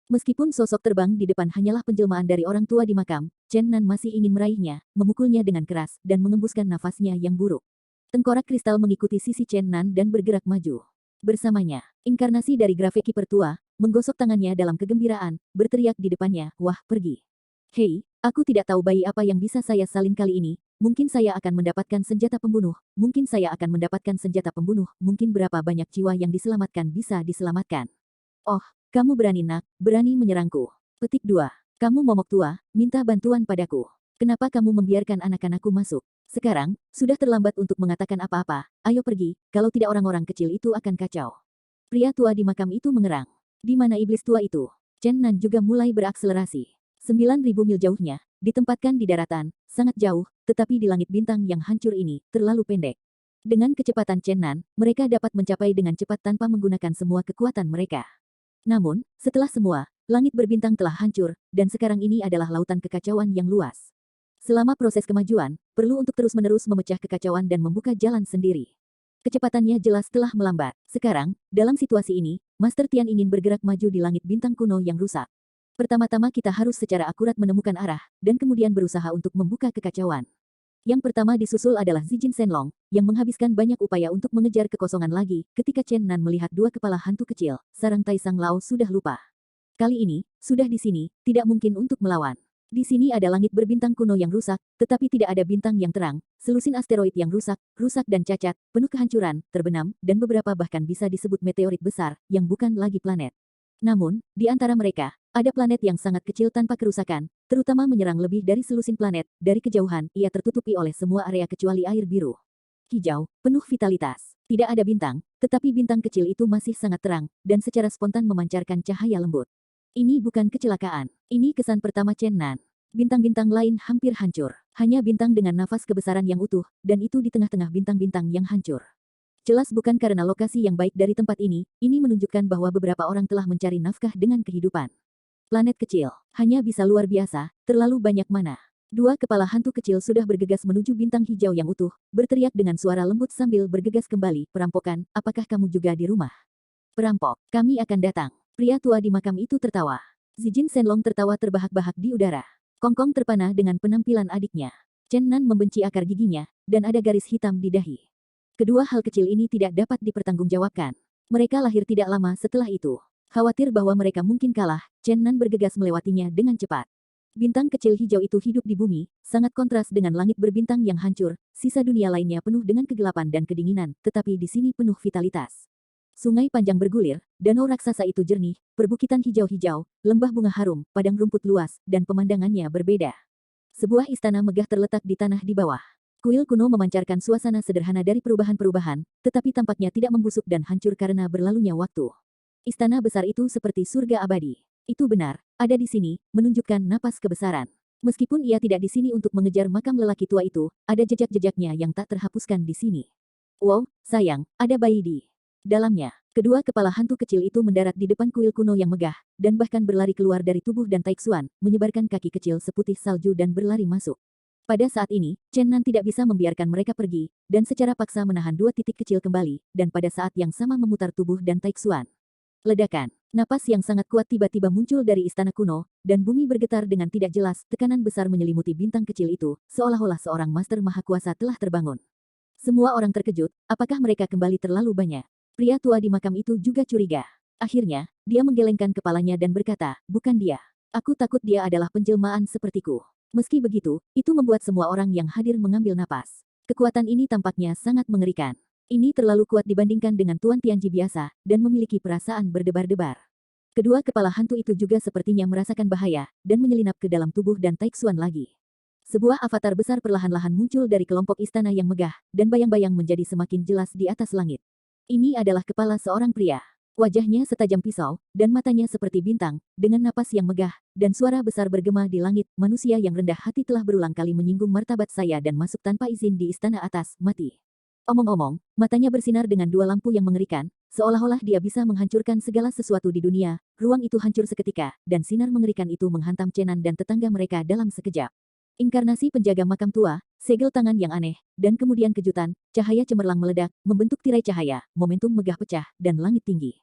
Meskipun sosok terbang di depan hanyalah penjelmaan dari orang tua di makam, Chen Nan masih ingin meraihnya, memukulnya dengan keras, dan mengembuskan nafasnya yang buruk. Tengkorak kristal mengikuti sisi Chen Nan dan bergerak maju. Bersamanya, inkarnasi dari grafiki pertua, menggosok tangannya dalam kegembiraan, berteriak di depannya, wah, pergi. Hei, aku tidak tahu bayi apa yang bisa saya salin kali ini, mungkin saya akan mendapatkan senjata pembunuh, mungkin saya akan mendapatkan senjata pembunuh, mungkin berapa banyak jiwa yang diselamatkan bisa diselamatkan. Oh, kamu berani nak, berani menyerangku. Petik 2. Kamu momok tua, minta bantuan padaku. Kenapa kamu membiarkan anak-anakku masuk? Sekarang, sudah terlambat untuk mengatakan apa-apa, ayo pergi, kalau tidak orang-orang kecil itu akan kacau. Pria tua di makam itu mengerang. Di mana iblis tua itu? Chen Nan juga mulai berakselerasi. 9.000 mil jauhnya, ditempatkan di daratan, sangat jauh, tetapi di langit bintang yang hancur ini, terlalu pendek. Dengan kecepatan Chen Nan, mereka dapat mencapai dengan cepat tanpa menggunakan semua kekuatan mereka. Namun, setelah semua, langit berbintang telah hancur, dan sekarang ini adalah lautan kekacauan yang luas. Selama proses kemajuan, perlu untuk terus-menerus memecah kekacauan dan membuka jalan sendiri. Kecepatannya jelas telah melambat. Sekarang, dalam situasi ini, Master Tian ingin bergerak maju di langit bintang kuno yang rusak. Pertama-tama kita harus secara akurat menemukan arah, dan kemudian berusaha untuk membuka kekacauan. Yang pertama disusul adalah Zijin Shenlong, yang menghabiskan banyak upaya untuk mengejar kekosongan lagi, ketika Chen Nan melihat 2 kepala hantu kecil, sarang Taisang Lao sudah lupa. Kali ini, sudah di sini, tidak mungkin untuk melawan. Di sini ada langit berbintang kuno yang rusak, tetapi tidak ada bintang yang terang, selusin asteroid yang rusak, rusak dan cacat, penuh kehancuran, terbenam, dan beberapa bahkan bisa disebut meteorit besar, yang bukan lagi planet. Namun, di antara mereka, ada planet yang sangat kecil tanpa kerusakan, terutama menyerang lebih dari selusin planet, dari kejauhan, ia tertutupi oleh semua area kecuali air biru. Hijau, penuh vitalitas. Tidak ada bintang, tetapi bintang kecil itu masih sangat terang, dan secara spontan memancarkan cahaya lembut. Ini bukan kecelakaan. Ini kesan pertama Chen Nan. Bintang-bintang lain hampir hancur. Hanya bintang dengan nafas kebesaran yang utuh, dan itu di tengah-tengah bintang-bintang yang hancur. Jelas bukan karena lokasi yang baik dari tempat ini menunjukkan bahwa beberapa orang telah mencari nafkah dengan kehidupan. Planet kecil, hanya bisa luar biasa, terlalu banyak mana. Dua kepala hantu kecil sudah bergegas menuju bintang hijau yang utuh, berteriak dengan suara lembut sambil bergegas kembali. Perampokan, apakah kamu juga di rumah? Perampok, kami akan datang. Pria tua di makam itu tertawa. Zijin Shenlong tertawa terbahak-bahak di udara. Kongkong terpana dengan penampilan adiknya. Chen Nan membenci akar giginya, dan ada garis hitam di dahi. Kedua hal kecil ini tidak dapat dipertanggungjawabkan. Mereka lahir tidak lama setelah itu. Khawatir bahwa mereka mungkin kalah, Chen Nan bergegas melewatinya dengan cepat. Bintang kecil hijau itu hidup di bumi, sangat kontras dengan langit berbintang yang hancur, sisa dunia lainnya penuh dengan kegelapan dan kedinginan, tetapi di sini penuh vitalitas. Sungai panjang bergulir, danau raksasa itu jernih, perbukitan hijau-hijau, lembah bunga harum, padang rumput luas, dan pemandangannya berbeda. Sebuah istana megah terletak di tanah di bawah. Kuil kuno memancarkan suasana sederhana dari perubahan-perubahan, tetapi tampaknya tidak membusuk dan hancur karena berlalunya waktu. Istana besar itu seperti surga abadi. Itu benar, ada di sini, menunjukkan napas kebesaran. Meskipun ia tidak di sini untuk mengejar makam lelaki tua itu, ada jejak-jejaknya yang tak terhapuskan di sini. Wow, sayang, ada bayi di dalamnya. Kedua kepala hantu kecil itu mendarat di depan kuil kuno yang megah, dan bahkan berlari keluar dari tubuh dan Taixuan, menyebarkan kaki kecil seputih salju dan berlari masuk. Pada saat ini, Chen Nan tidak bisa membiarkan mereka pergi, dan secara paksa menahan dua titik kecil kembali, dan pada saat yang sama memutar tubuh dan Taixuan. Ledakan. Napas yang sangat kuat tiba-tiba muncul dari istana kuno, dan bumi bergetar dengan tidak jelas. Tekanan besar menyelimuti bintang kecil itu, seolah-olah seorang master maha kuasa telah terbangun. Semua orang terkejut, apakah mereka kembali terlalu banyak? Pria tua di makam itu juga curiga. Akhirnya, dia menggelengkan kepalanya dan berkata, bukan dia. Aku takut dia adalah penjelmaan sepertiku. Meski begitu, itu membuat semua orang yang hadir mengambil napas. Kekuatan ini tampaknya sangat mengerikan. Ini terlalu kuat dibandingkan dengan Tuan Tianji biasa, dan memiliki perasaan berdebar-debar. Kedua kepala hantu itu juga sepertinya merasakan bahaya, dan menyelinap ke dalam tubuh dan Taixuan lagi. Sebuah avatar besar perlahan-lahan muncul dari kelompok istana yang megah, dan bayang-bayang menjadi semakin jelas di atas langit. Ini adalah kepala seorang pria. Wajahnya setajam pisau, dan matanya seperti bintang, dengan napas yang megah, dan suara besar bergema di langit. Manusia yang rendah hati telah berulang kali menyinggung martabat saya dan masuk tanpa izin di istana atas, mati. Omong-omong, matanya bersinar dengan dua lampu yang mengerikan, seolah-olah dia bisa menghancurkan segala sesuatu di dunia. Ruang itu hancur seketika, dan sinar mengerikan itu menghantam Chen Nan dan tetangga mereka dalam sekejap. Inkarnasi penjaga makam tua, segel tangan yang aneh, dan kemudian kejutan, cahaya cemerlang meledak, membentuk tirai cahaya, momentum megah pecah, dan langit tinggi.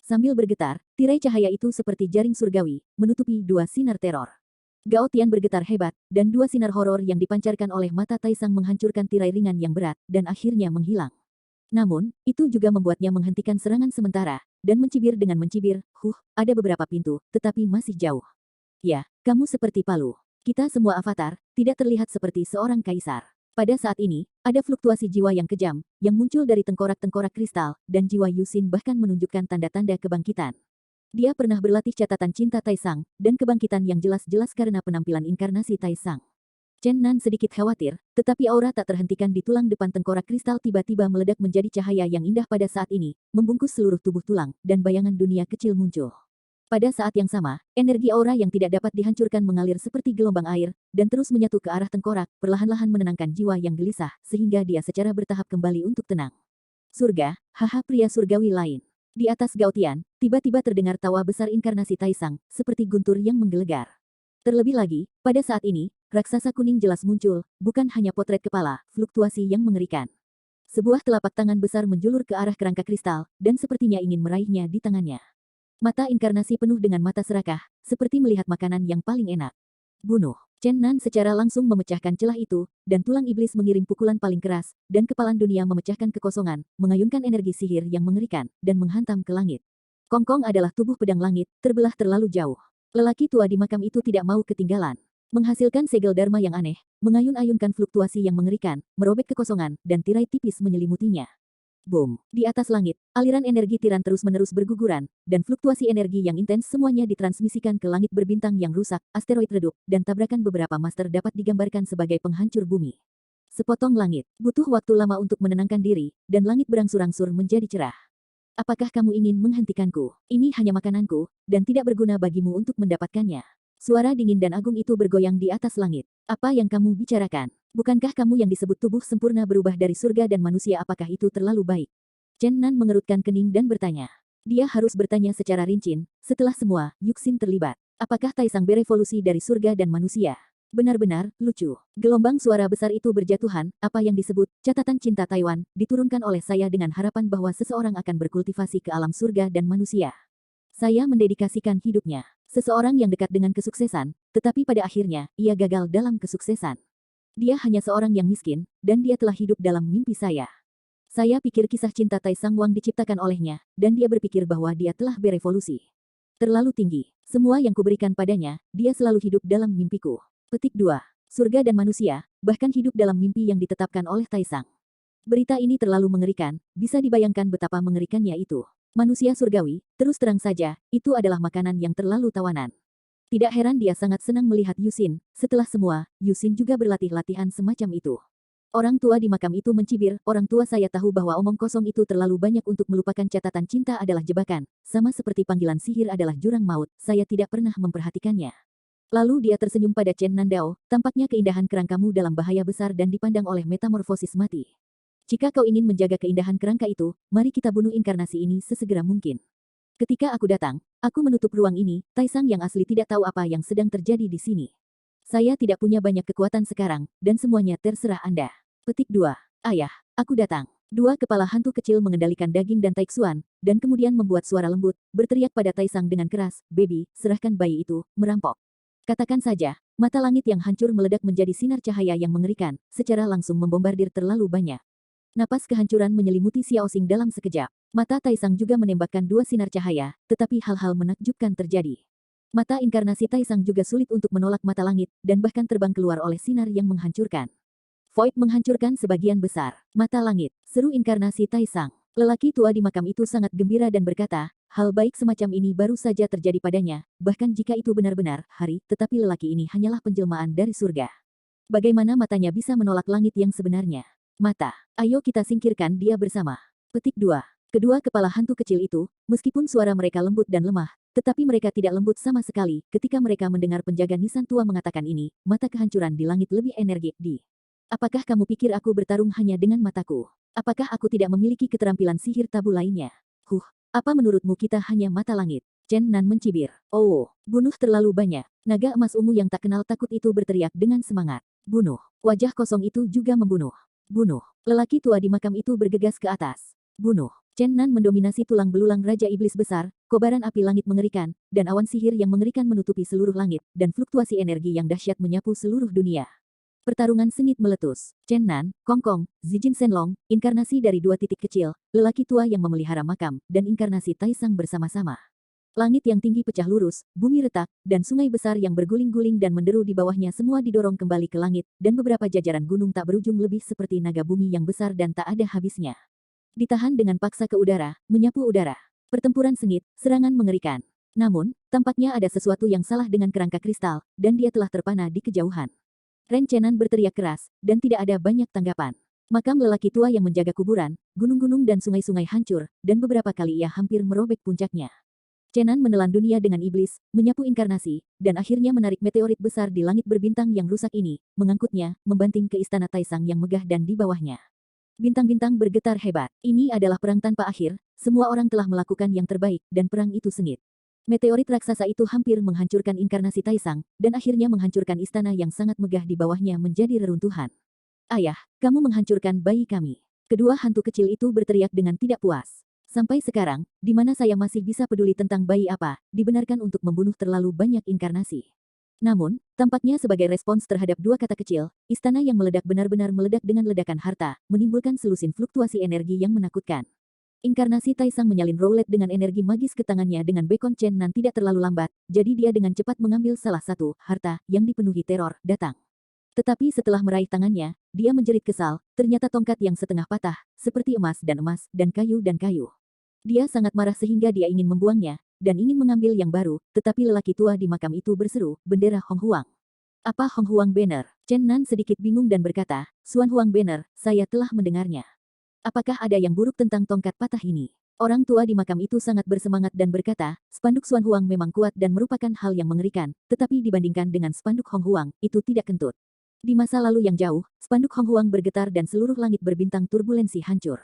Sambil bergetar, tirai cahaya itu seperti jaring surgawi, menutupi dua sinar teror. Gao Tian bergetar hebat, dan dua sinar horor yang dipancarkan oleh mata Taisang menghancurkan tirai ringan yang berat, dan akhirnya menghilang. Namun, itu juga membuatnya menghentikan serangan sementara, dan mencibir dengan mencibir, ada beberapa pintu, tetapi masih jauh. Ya, kamu seperti palu. Kita semua avatar, tidak terlihat seperti seorang kaisar. Pada saat ini, ada fluktuasi jiwa yang kejam, yang muncul dari tengkorak-tengkorak kristal, dan jiwa Yusin bahkan menunjukkan tanda-tanda kebangkitan. Dia pernah berlatih catatan cinta Taisang, dan kebangkitan yang jelas-jelas karena penampilan inkarnasi Taisang. Chen Nan sedikit khawatir, tetapi aura tak terhentikan di tulang depan tengkorak kristal tiba-tiba meledak menjadi cahaya yang indah pada saat ini, membungkus seluruh tubuh tulang, dan bayangan dunia kecil muncul. Pada saat yang sama, energi aura yang tidak dapat dihancurkan mengalir seperti gelombang air, dan terus menyatu ke arah tengkorak, perlahan-lahan menenangkan jiwa yang gelisah, sehingga dia secara bertahap kembali untuk tenang. Surga, haha pria surgawi lain. Di atas Gao Tian, tiba-tiba terdengar tawa besar inkarnasi Taisang, seperti guntur yang menggelegar. Terlebih lagi, pada saat ini, raksasa kuning jelas muncul, bukan hanya potret kepala, fluktuasi yang mengerikan. Sebuah telapak tangan besar menjulur ke arah kerangka kristal, dan sepertinya ingin meraihnya di tangannya. Mata inkarnasi penuh dengan mata serakah, seperti melihat makanan yang paling enak. Bunuh. Chen Nan secara langsung memecahkan celah itu, dan tulang iblis mengirim pukulan paling keras, dan kepalan dunia memecahkan kekosongan, mengayunkan energi sihir yang mengerikan, dan menghantam ke langit. Kongkong adalah tubuh pedang langit, terbelah terlalu jauh. Lelaki tua di makam itu tidak mau ketinggalan. Menghasilkan segel dharma yang aneh, mengayun-ayunkan fluktuasi yang mengerikan, merobek kekosongan, dan tirai tipis menyelimutinya. Boom! Di atas langit, aliran energi tiran terus-menerus berguguran, dan fluktuasi energi yang intens semuanya ditransmisikan ke langit berbintang yang rusak, asteroid redup, dan tabrakan beberapa master dapat digambarkan sebagai penghancur bumi. Sepotong langit, butuh waktu lama untuk menenangkan diri, dan langit berangsur-angsur menjadi cerah. Apakah kamu ingin menghentikanku? Ini hanya makananku, dan tidak berguna bagimu untuk mendapatkannya. Suara dingin dan agung itu bergoyang di atas langit. Apa yang kamu bicarakan? Bukankah kamu yang disebut tubuh sempurna berubah dari surga dan manusia? Apakah itu terlalu baik? Chen Nan mengerutkan kening dan bertanya. Dia harus bertanya secara rinci. Setelah semua, Yuxin terlibat. Apakah Taisang berevolusi dari surga dan manusia? Benar-benar lucu. Gelombang suara besar itu berjatuhan, apa yang disebut catatan cinta Taiwan, diturunkan oleh saya dengan harapan bahwa seseorang akan berkultivasi ke alam surga dan manusia. Saya mendedikasikan hidupnya. Seseorang yang dekat dengan kesuksesan, tetapi pada akhirnya, ia gagal dalam kesuksesan. Dia hanya seorang yang miskin, dan dia telah hidup dalam mimpi saya. Saya pikir kisah cinta Taisang Wang diciptakan olehnya, dan dia berpikir bahwa dia telah berevolusi. Terlalu tinggi. Semua yang kuberikan padanya, dia selalu hidup dalam mimpiku. Petik 2. Surga dan manusia, bahkan hidup dalam mimpi yang ditetapkan oleh Taisang. Berita ini terlalu mengerikan, bisa dibayangkan betapa mengerikannya itu. Manusia surgawi, terus terang saja, itu adalah makanan yang terlalu tawanan. Tidak heran dia sangat senang melihat Yusin. Setelah semua, Yusin juga berlatih latihan semacam itu. Orang tua di makam itu mencibir, orang tua saya tahu bahwa omong kosong itu terlalu banyak untuk melupakan catatan cinta adalah jebakan, sama seperti panggilan sihir adalah jurang maut, saya tidak pernah memperhatikannya. Lalu dia tersenyum pada Chen Nandao, tampaknya keindahan kerangkamu dalam bahaya besar dan dipandang oleh metamorfosis mati. Jika kau ingin menjaga keindahan kerangka itu, mari kita bunuh inkarnasi ini sesegera mungkin. Ketika aku datang, aku menutup ruang ini, Taisang yang asli tidak tahu apa yang sedang terjadi di sini. Saya tidak punya banyak kekuatan sekarang, dan semuanya terserah Anda. Petik 2. Ayah, aku datang. Dua kepala hantu kecil mengendalikan daging dan taiksuan, dan kemudian membuat suara lembut, berteriak pada Taisang dengan keras, "Baby, serahkan bayi itu, merampok." Katakan saja, mata langit yang hancur meledak menjadi sinar cahaya yang mengerikan, secara langsung membombardir terlalu banyak. Napas kehancuran menyelimuti Xiaoxing dalam sekejap. Mata Taisang juga menembakkan dua sinar cahaya, tetapi hal-hal menakjubkan terjadi. Mata inkarnasi Taisang juga sulit untuk menolak mata langit, dan bahkan terbang keluar oleh sinar yang menghancurkan. Void menghancurkan sebagian besar. Mata langit, seru inkarnasi Taisang. Lelaki tua di makam itu sangat gembira dan berkata, hal baik semacam ini baru saja terjadi padanya, bahkan jika itu benar-benar hari, tetapi lelaki ini hanyalah penjelmaan dari surga. Bagaimana matanya bisa menolak langit yang sebenarnya? Mata, ayo kita singkirkan dia bersama. Petik 2. Kedua kepala hantu kecil itu, meskipun suara mereka lembut dan lemah, tetapi mereka tidak lembut sama sekali. Ketika mereka mendengar penjaga nisan tua mengatakan ini, mata kehancuran di langit lebih energik di. Apakah kamu pikir aku bertarung hanya dengan mataku? Apakah aku tidak memiliki keterampilan sihir tabu lainnya? Apa menurutmu kita hanya mata langit? Chen Nan mencibir. Oh, bunuh terlalu banyak. Naga emas ungu yang tak kenal takut itu berteriak dengan semangat. Bunuh. Wajah kosong itu juga membunuh. Bunuh. Lelaki tua di makam itu bergegas ke atas. Bunuh. Chen Nan mendominasi tulang belulang Raja Iblis Besar, kobaran api langit mengerikan, dan awan sihir yang mengerikan menutupi seluruh langit, dan fluktuasi energi yang dahsyat menyapu seluruh dunia. Pertarungan sengit meletus. Chen Nan, Kong Kong, Zijin Shenlong, inkarnasi dari dua titik kecil, lelaki tua yang memelihara makam, dan inkarnasi Taisang bersama-sama. Langit yang tinggi pecah lurus, bumi retak, dan sungai besar yang berguling-guling dan menderu di bawahnya semua didorong kembali ke langit, dan beberapa jajaran gunung tak berujung lebih seperti naga bumi yang besar dan tak ada habisnya. Ditahan dengan paksa ke udara, menyapu udara. Pertempuran sengit, serangan mengerikan. Namun, tampaknya ada sesuatu yang salah dengan kerangka kristal, dan dia telah terpana di kejauhan. Ren Chenan berteriak keras, dan tidak ada banyak tanggapan. Makam lelaki tua yang menjaga kuburan, gunung-gunung dan sungai-sungai hancur, dan beberapa kali ia hampir merobek puncaknya. Chenan menelan dunia dengan iblis, menyapu inkarnasi, dan akhirnya menarik meteorit besar di langit berbintang yang rusak ini, mengangkutnya, membanting ke istana Taisang yang megah dan di bawahnya. Bintang-bintang bergetar hebat. Ini adalah perang tanpa akhir, semua orang telah melakukan yang terbaik, dan perang itu sengit. Meteorit raksasa itu hampir menghancurkan inkarnasi Taisang, dan akhirnya menghancurkan istana yang sangat megah di bawahnya menjadi reruntuhan. Ayah, kamu menghancurkan bayi kami. Kedua hantu kecil itu berteriak dengan tidak puas. Sampai sekarang, di mana saya masih bisa peduli tentang bayi apa, dibenarkan untuk membunuh terlalu banyak inkarnasi. Namun, tampaknya sebagai respons terhadap dua kata kecil, istana yang meledak benar-benar meledak dengan ledakan harta, menimbulkan selusin fluktuasi energi yang menakutkan. Inkarnasi Taisang menyalin Rowlet dengan energi magis ke tangannya dengan bekon Chen Nan tidak terlalu lambat, jadi dia dengan cepat mengambil salah satu harta yang dipenuhi teror datang. Tetapi setelah meraih tangannya, dia menjerit kesal, ternyata tongkat yang setengah patah, seperti emas, dan kayu dan kayu. Dia sangat marah sehingga dia ingin membuangnya, dan ingin mengambil yang baru, tetapi lelaki tua di makam itu berseru, bendera Hong Huang. Apa Hong Huang Banner? Chen Nan sedikit bingung dan berkata, Xuan Huang Banner, saya telah mendengarnya. Apakah ada yang buruk tentang tongkat patah ini? Orang tua di makam itu sangat bersemangat dan berkata, spanduk Xuan Huang memang kuat dan merupakan hal yang mengerikan, tetapi dibandingkan dengan spanduk Hong Huang, itu tidak kentut. Di masa lalu yang jauh, spanduk Hong Huang bergetar dan seluruh langit berbintang turbulensi hancur.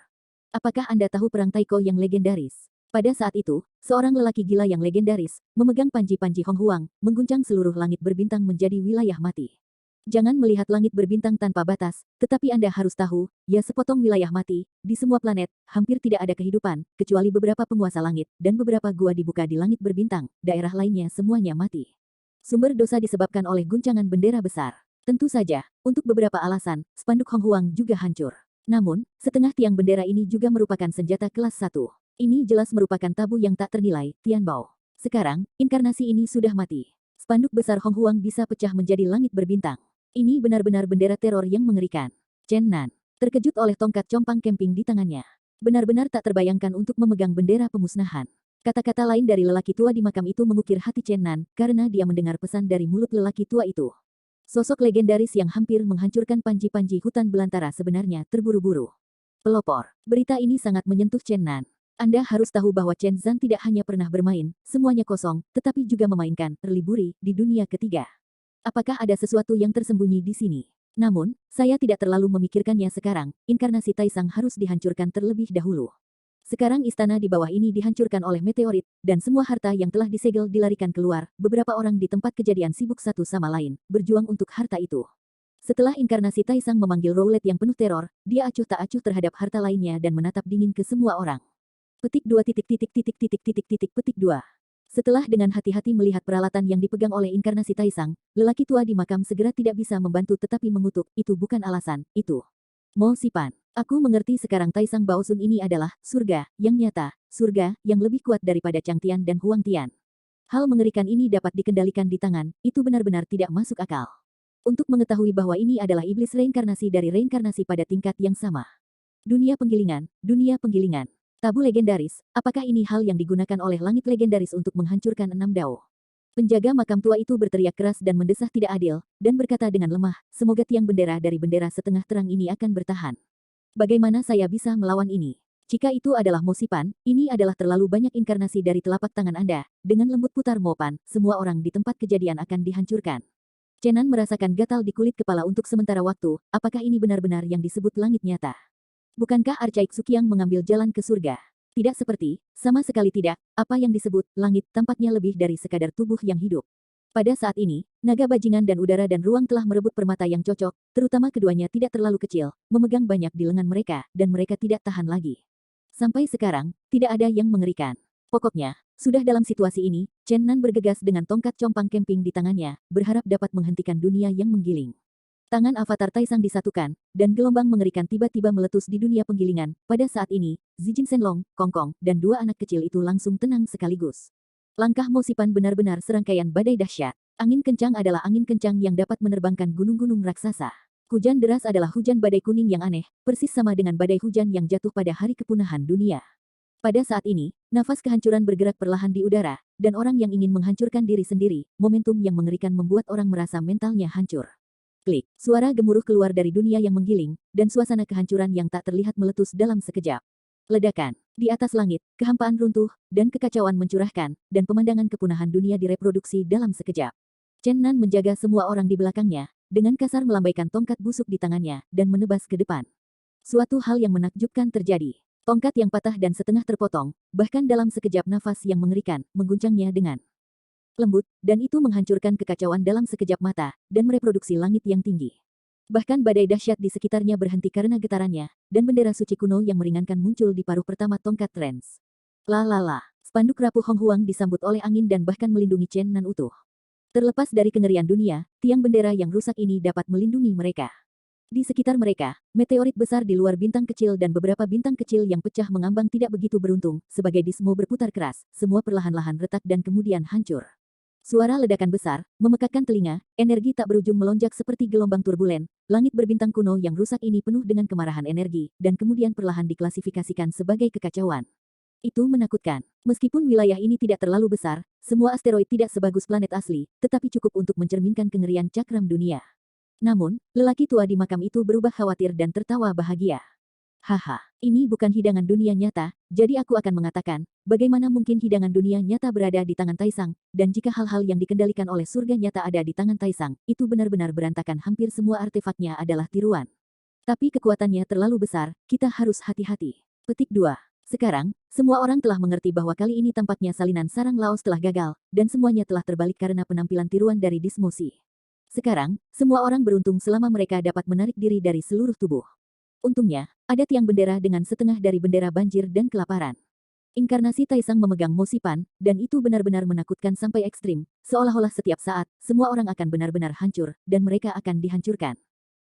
Apakah Anda tahu perang Taiko yang legendaris? Pada saat itu, seorang lelaki gila yang legendaris, memegang panji-panji Hong Huang, mengguncang seluruh langit berbintang menjadi wilayah mati. Jangan melihat langit berbintang tanpa batas, tetapi Anda harus tahu, ya sepotong wilayah mati, di semua planet, hampir tidak ada kehidupan, kecuali beberapa penguasa langit, dan beberapa gua dibuka di langit berbintang, daerah lainnya semuanya mati. Sumber dosa disebabkan oleh guncangan bendera besar. Tentu saja, untuk beberapa alasan, spanduk Hong Huang juga hancur. Namun, setengah tiang bendera ini juga merupakan senjata kelas 1. Ini jelas merupakan tabu yang tak ternilai, Tianbao. Sekarang, inkarnasi ini sudah mati. Spanduk besar Hong Huang bisa pecah menjadi langit berbintang. Ini benar-benar bendera teror yang mengerikan. Chen Nan terkejut oleh tongkat compang camping di tangannya. Benar-benar tak terbayangkan untuk memegang bendera pemusnahan. Kata-kata lain dari lelaki tua di makam itu mengukir hati Chen Nan, karena dia mendengar pesan dari mulut lelaki tua itu. Sosok legendaris yang hampir menghancurkan panji-panji hutan belantara sebenarnya terburu-buru. Pelopor, berita ini sangat menyentuh Chen Nan. Anda harus tahu bahwa Chen Zan tidak hanya pernah bermain, semuanya kosong, tetapi juga memainkan, terliburi, di dunia ketiga. Apakah ada sesuatu yang tersembunyi di sini? Namun, saya tidak terlalu memikirkannya sekarang, inkarnasi Taisang harus dihancurkan terlebih dahulu. Sekarang istana di bawah ini dihancurkan oleh meteorit, dan semua harta yang telah disegel dilarikan keluar, beberapa orang di tempat kejadian sibuk satu sama lain, berjuang untuk harta itu. Setelah inkarnasi Taisang memanggil Rowlet yang penuh teror, dia acuh tak acuh terhadap harta lainnya dan menatap dingin ke semua orang. Petik 2 petik 2. Setelah dengan hati-hati melihat peralatan yang dipegang oleh inkarnasi Taisang, lelaki tua di makam segera tidak bisa membantu tetapi mengutuk, itu bukan alasan, itu. Mo Sipan, aku mengerti sekarang Taisang Baosun ini adalah surga yang nyata, surga yang lebih kuat daripada Changtian dan Huang Tian. Hal mengerikan ini dapat dikendalikan di tangan, itu benar-benar tidak masuk akal. Untuk mengetahui bahwa ini adalah iblis reinkarnasi dari reinkarnasi pada tingkat yang sama. Dunia penggilingan, dunia penggilingan. Tabu legendaris, apakah ini hal yang digunakan oleh langit legendaris untuk menghancurkan 6 dao? Penjaga makam tua itu berteriak keras dan mendesah tidak adil, dan berkata dengan lemah, semoga tiang bendera dari bendera setengah terang ini akan bertahan. Bagaimana saya bisa melawan ini? Jika itu adalah Mo Sipan, ini adalah terlalu banyak inkarnasi dari telapak tangan Anda, dengan lembut putar Mopan, semua orang di tempat kejadian akan dihancurkan. Chenan merasakan gatal di kulit kepala untuk sementara waktu, apakah ini benar-benar yang disebut langit nyata? Bukankah Archaik Sukiang mengambil jalan ke surga? Tidak seperti, sama sekali tidak, apa yang disebut langit tampaknya lebih dari sekadar tubuh yang hidup. Pada saat ini, naga bajingan dan udara dan ruang telah merebut permata yang cocok, terutama keduanya tidak terlalu kecil, memegang banyak di lengan mereka, dan mereka tidak tahan lagi. Sampai sekarang, tidak ada yang mengerikan. Pokoknya, sudah dalam situasi ini, Chen Nan bergegas dengan tongkat compang camping di tangannya, berharap dapat menghentikan dunia yang menggiling. Tangan avatar Taisang disatukan, dan gelombang mengerikan tiba-tiba meletus di dunia penggilingan. Pada saat ini, Zijin Shenlong, Kong Kong, dan dua anak kecil itu langsung tenang sekaligus. Langkah Mo Sipan benar-benar serangkaian badai dahsyat. Angin kencang adalah angin kencang yang dapat menerbangkan gunung-gunung raksasa. Hujan deras adalah hujan badai kuning yang aneh, persis sama dengan badai hujan yang jatuh pada hari kepunahan dunia. Pada saat ini, nafas kehancuran bergerak perlahan di udara, dan orang yang ingin menghancurkan diri sendiri, momentum yang mengerikan membuat orang merasa mentalnya hancur. Klik, suara gemuruh keluar dari dunia yang menggiling, dan suasana kehancuran yang tak terlihat meletus dalam sekejap. Ledakan, di atas langit, kehampaan runtuh, dan kekacauan mencurahkan, dan pemandangan kepunahan dunia direproduksi dalam sekejap. Chen Nan menjaga semua orang di belakangnya, dengan kasar melambaikan tongkat busuk di tangannya, dan menebas ke depan. Suatu hal yang menakjubkan terjadi. Tongkat yang patah dan setengah terpotong, bahkan dalam sekejap nafas yang mengerikan, mengguncangnya dengan lembut, dan itu menghancurkan kekacauan dalam sekejap mata, dan mereproduksi langit yang tinggi. Bahkan badai dahsyat di sekitarnya berhenti karena getarannya, dan bendera suci kuno yang meringankan muncul di paruh pertama tongkat Trance. Spanduk rapuh Hong Huang disambut oleh angin dan bahkan melindungi Chen Nan utuh. Terlepas dari kengerian dunia, tiang bendera yang rusak ini dapat melindungi mereka. Di sekitar mereka, meteorit besar di luar bintang kecil dan beberapa bintang kecil yang pecah mengambang tidak begitu beruntung, sebagai dismo berputar keras, semua perlahan-lahan retak dan kemudian hancur. Suara ledakan besar, memekakkan telinga, energi tak berujung melonjak seperti gelombang turbulen, langit berbintang kuno yang rusak ini penuh dengan kemarahan energi, dan kemudian perlahan diklasifikasikan sebagai kekacauan. Itu menakutkan. Meskipun wilayah ini tidak terlalu besar, semua asteroid tidak sebagus planet asli, tetapi cukup untuk mencerminkan kengerian cakram dunia. Namun, lelaki tua di makam itu berubah khawatir dan tertawa bahagia. Haha, ini bukan hidangan dunia nyata, jadi aku akan mengatakan, bagaimana mungkin hidangan dunia nyata berada di tangan Taisang, dan jika hal-hal yang dikendalikan oleh surga nyata ada di tangan Taisang, itu benar-benar berantakan hampir semua artefaknya adalah tiruan. Tapi kekuatannya terlalu besar, kita harus hati-hati. Petik 2. Sekarang, semua orang telah mengerti bahwa kali ini tampaknya salinan sarang Laos telah gagal, dan semuanya telah terbalik karena penampilan tiruan dari Dismosi. Sekarang, semua orang beruntung selama mereka dapat menarik diri dari seluruh tubuh. Untungnya, ada tiang bendera dengan setengah dari bendera banjir dan kelaparan. Inkarnasi Taisang memegang Mosipan, dan itu benar-benar menakutkan sampai ekstrim, seolah-olah setiap saat, semua orang akan benar-benar hancur, dan mereka akan dihancurkan.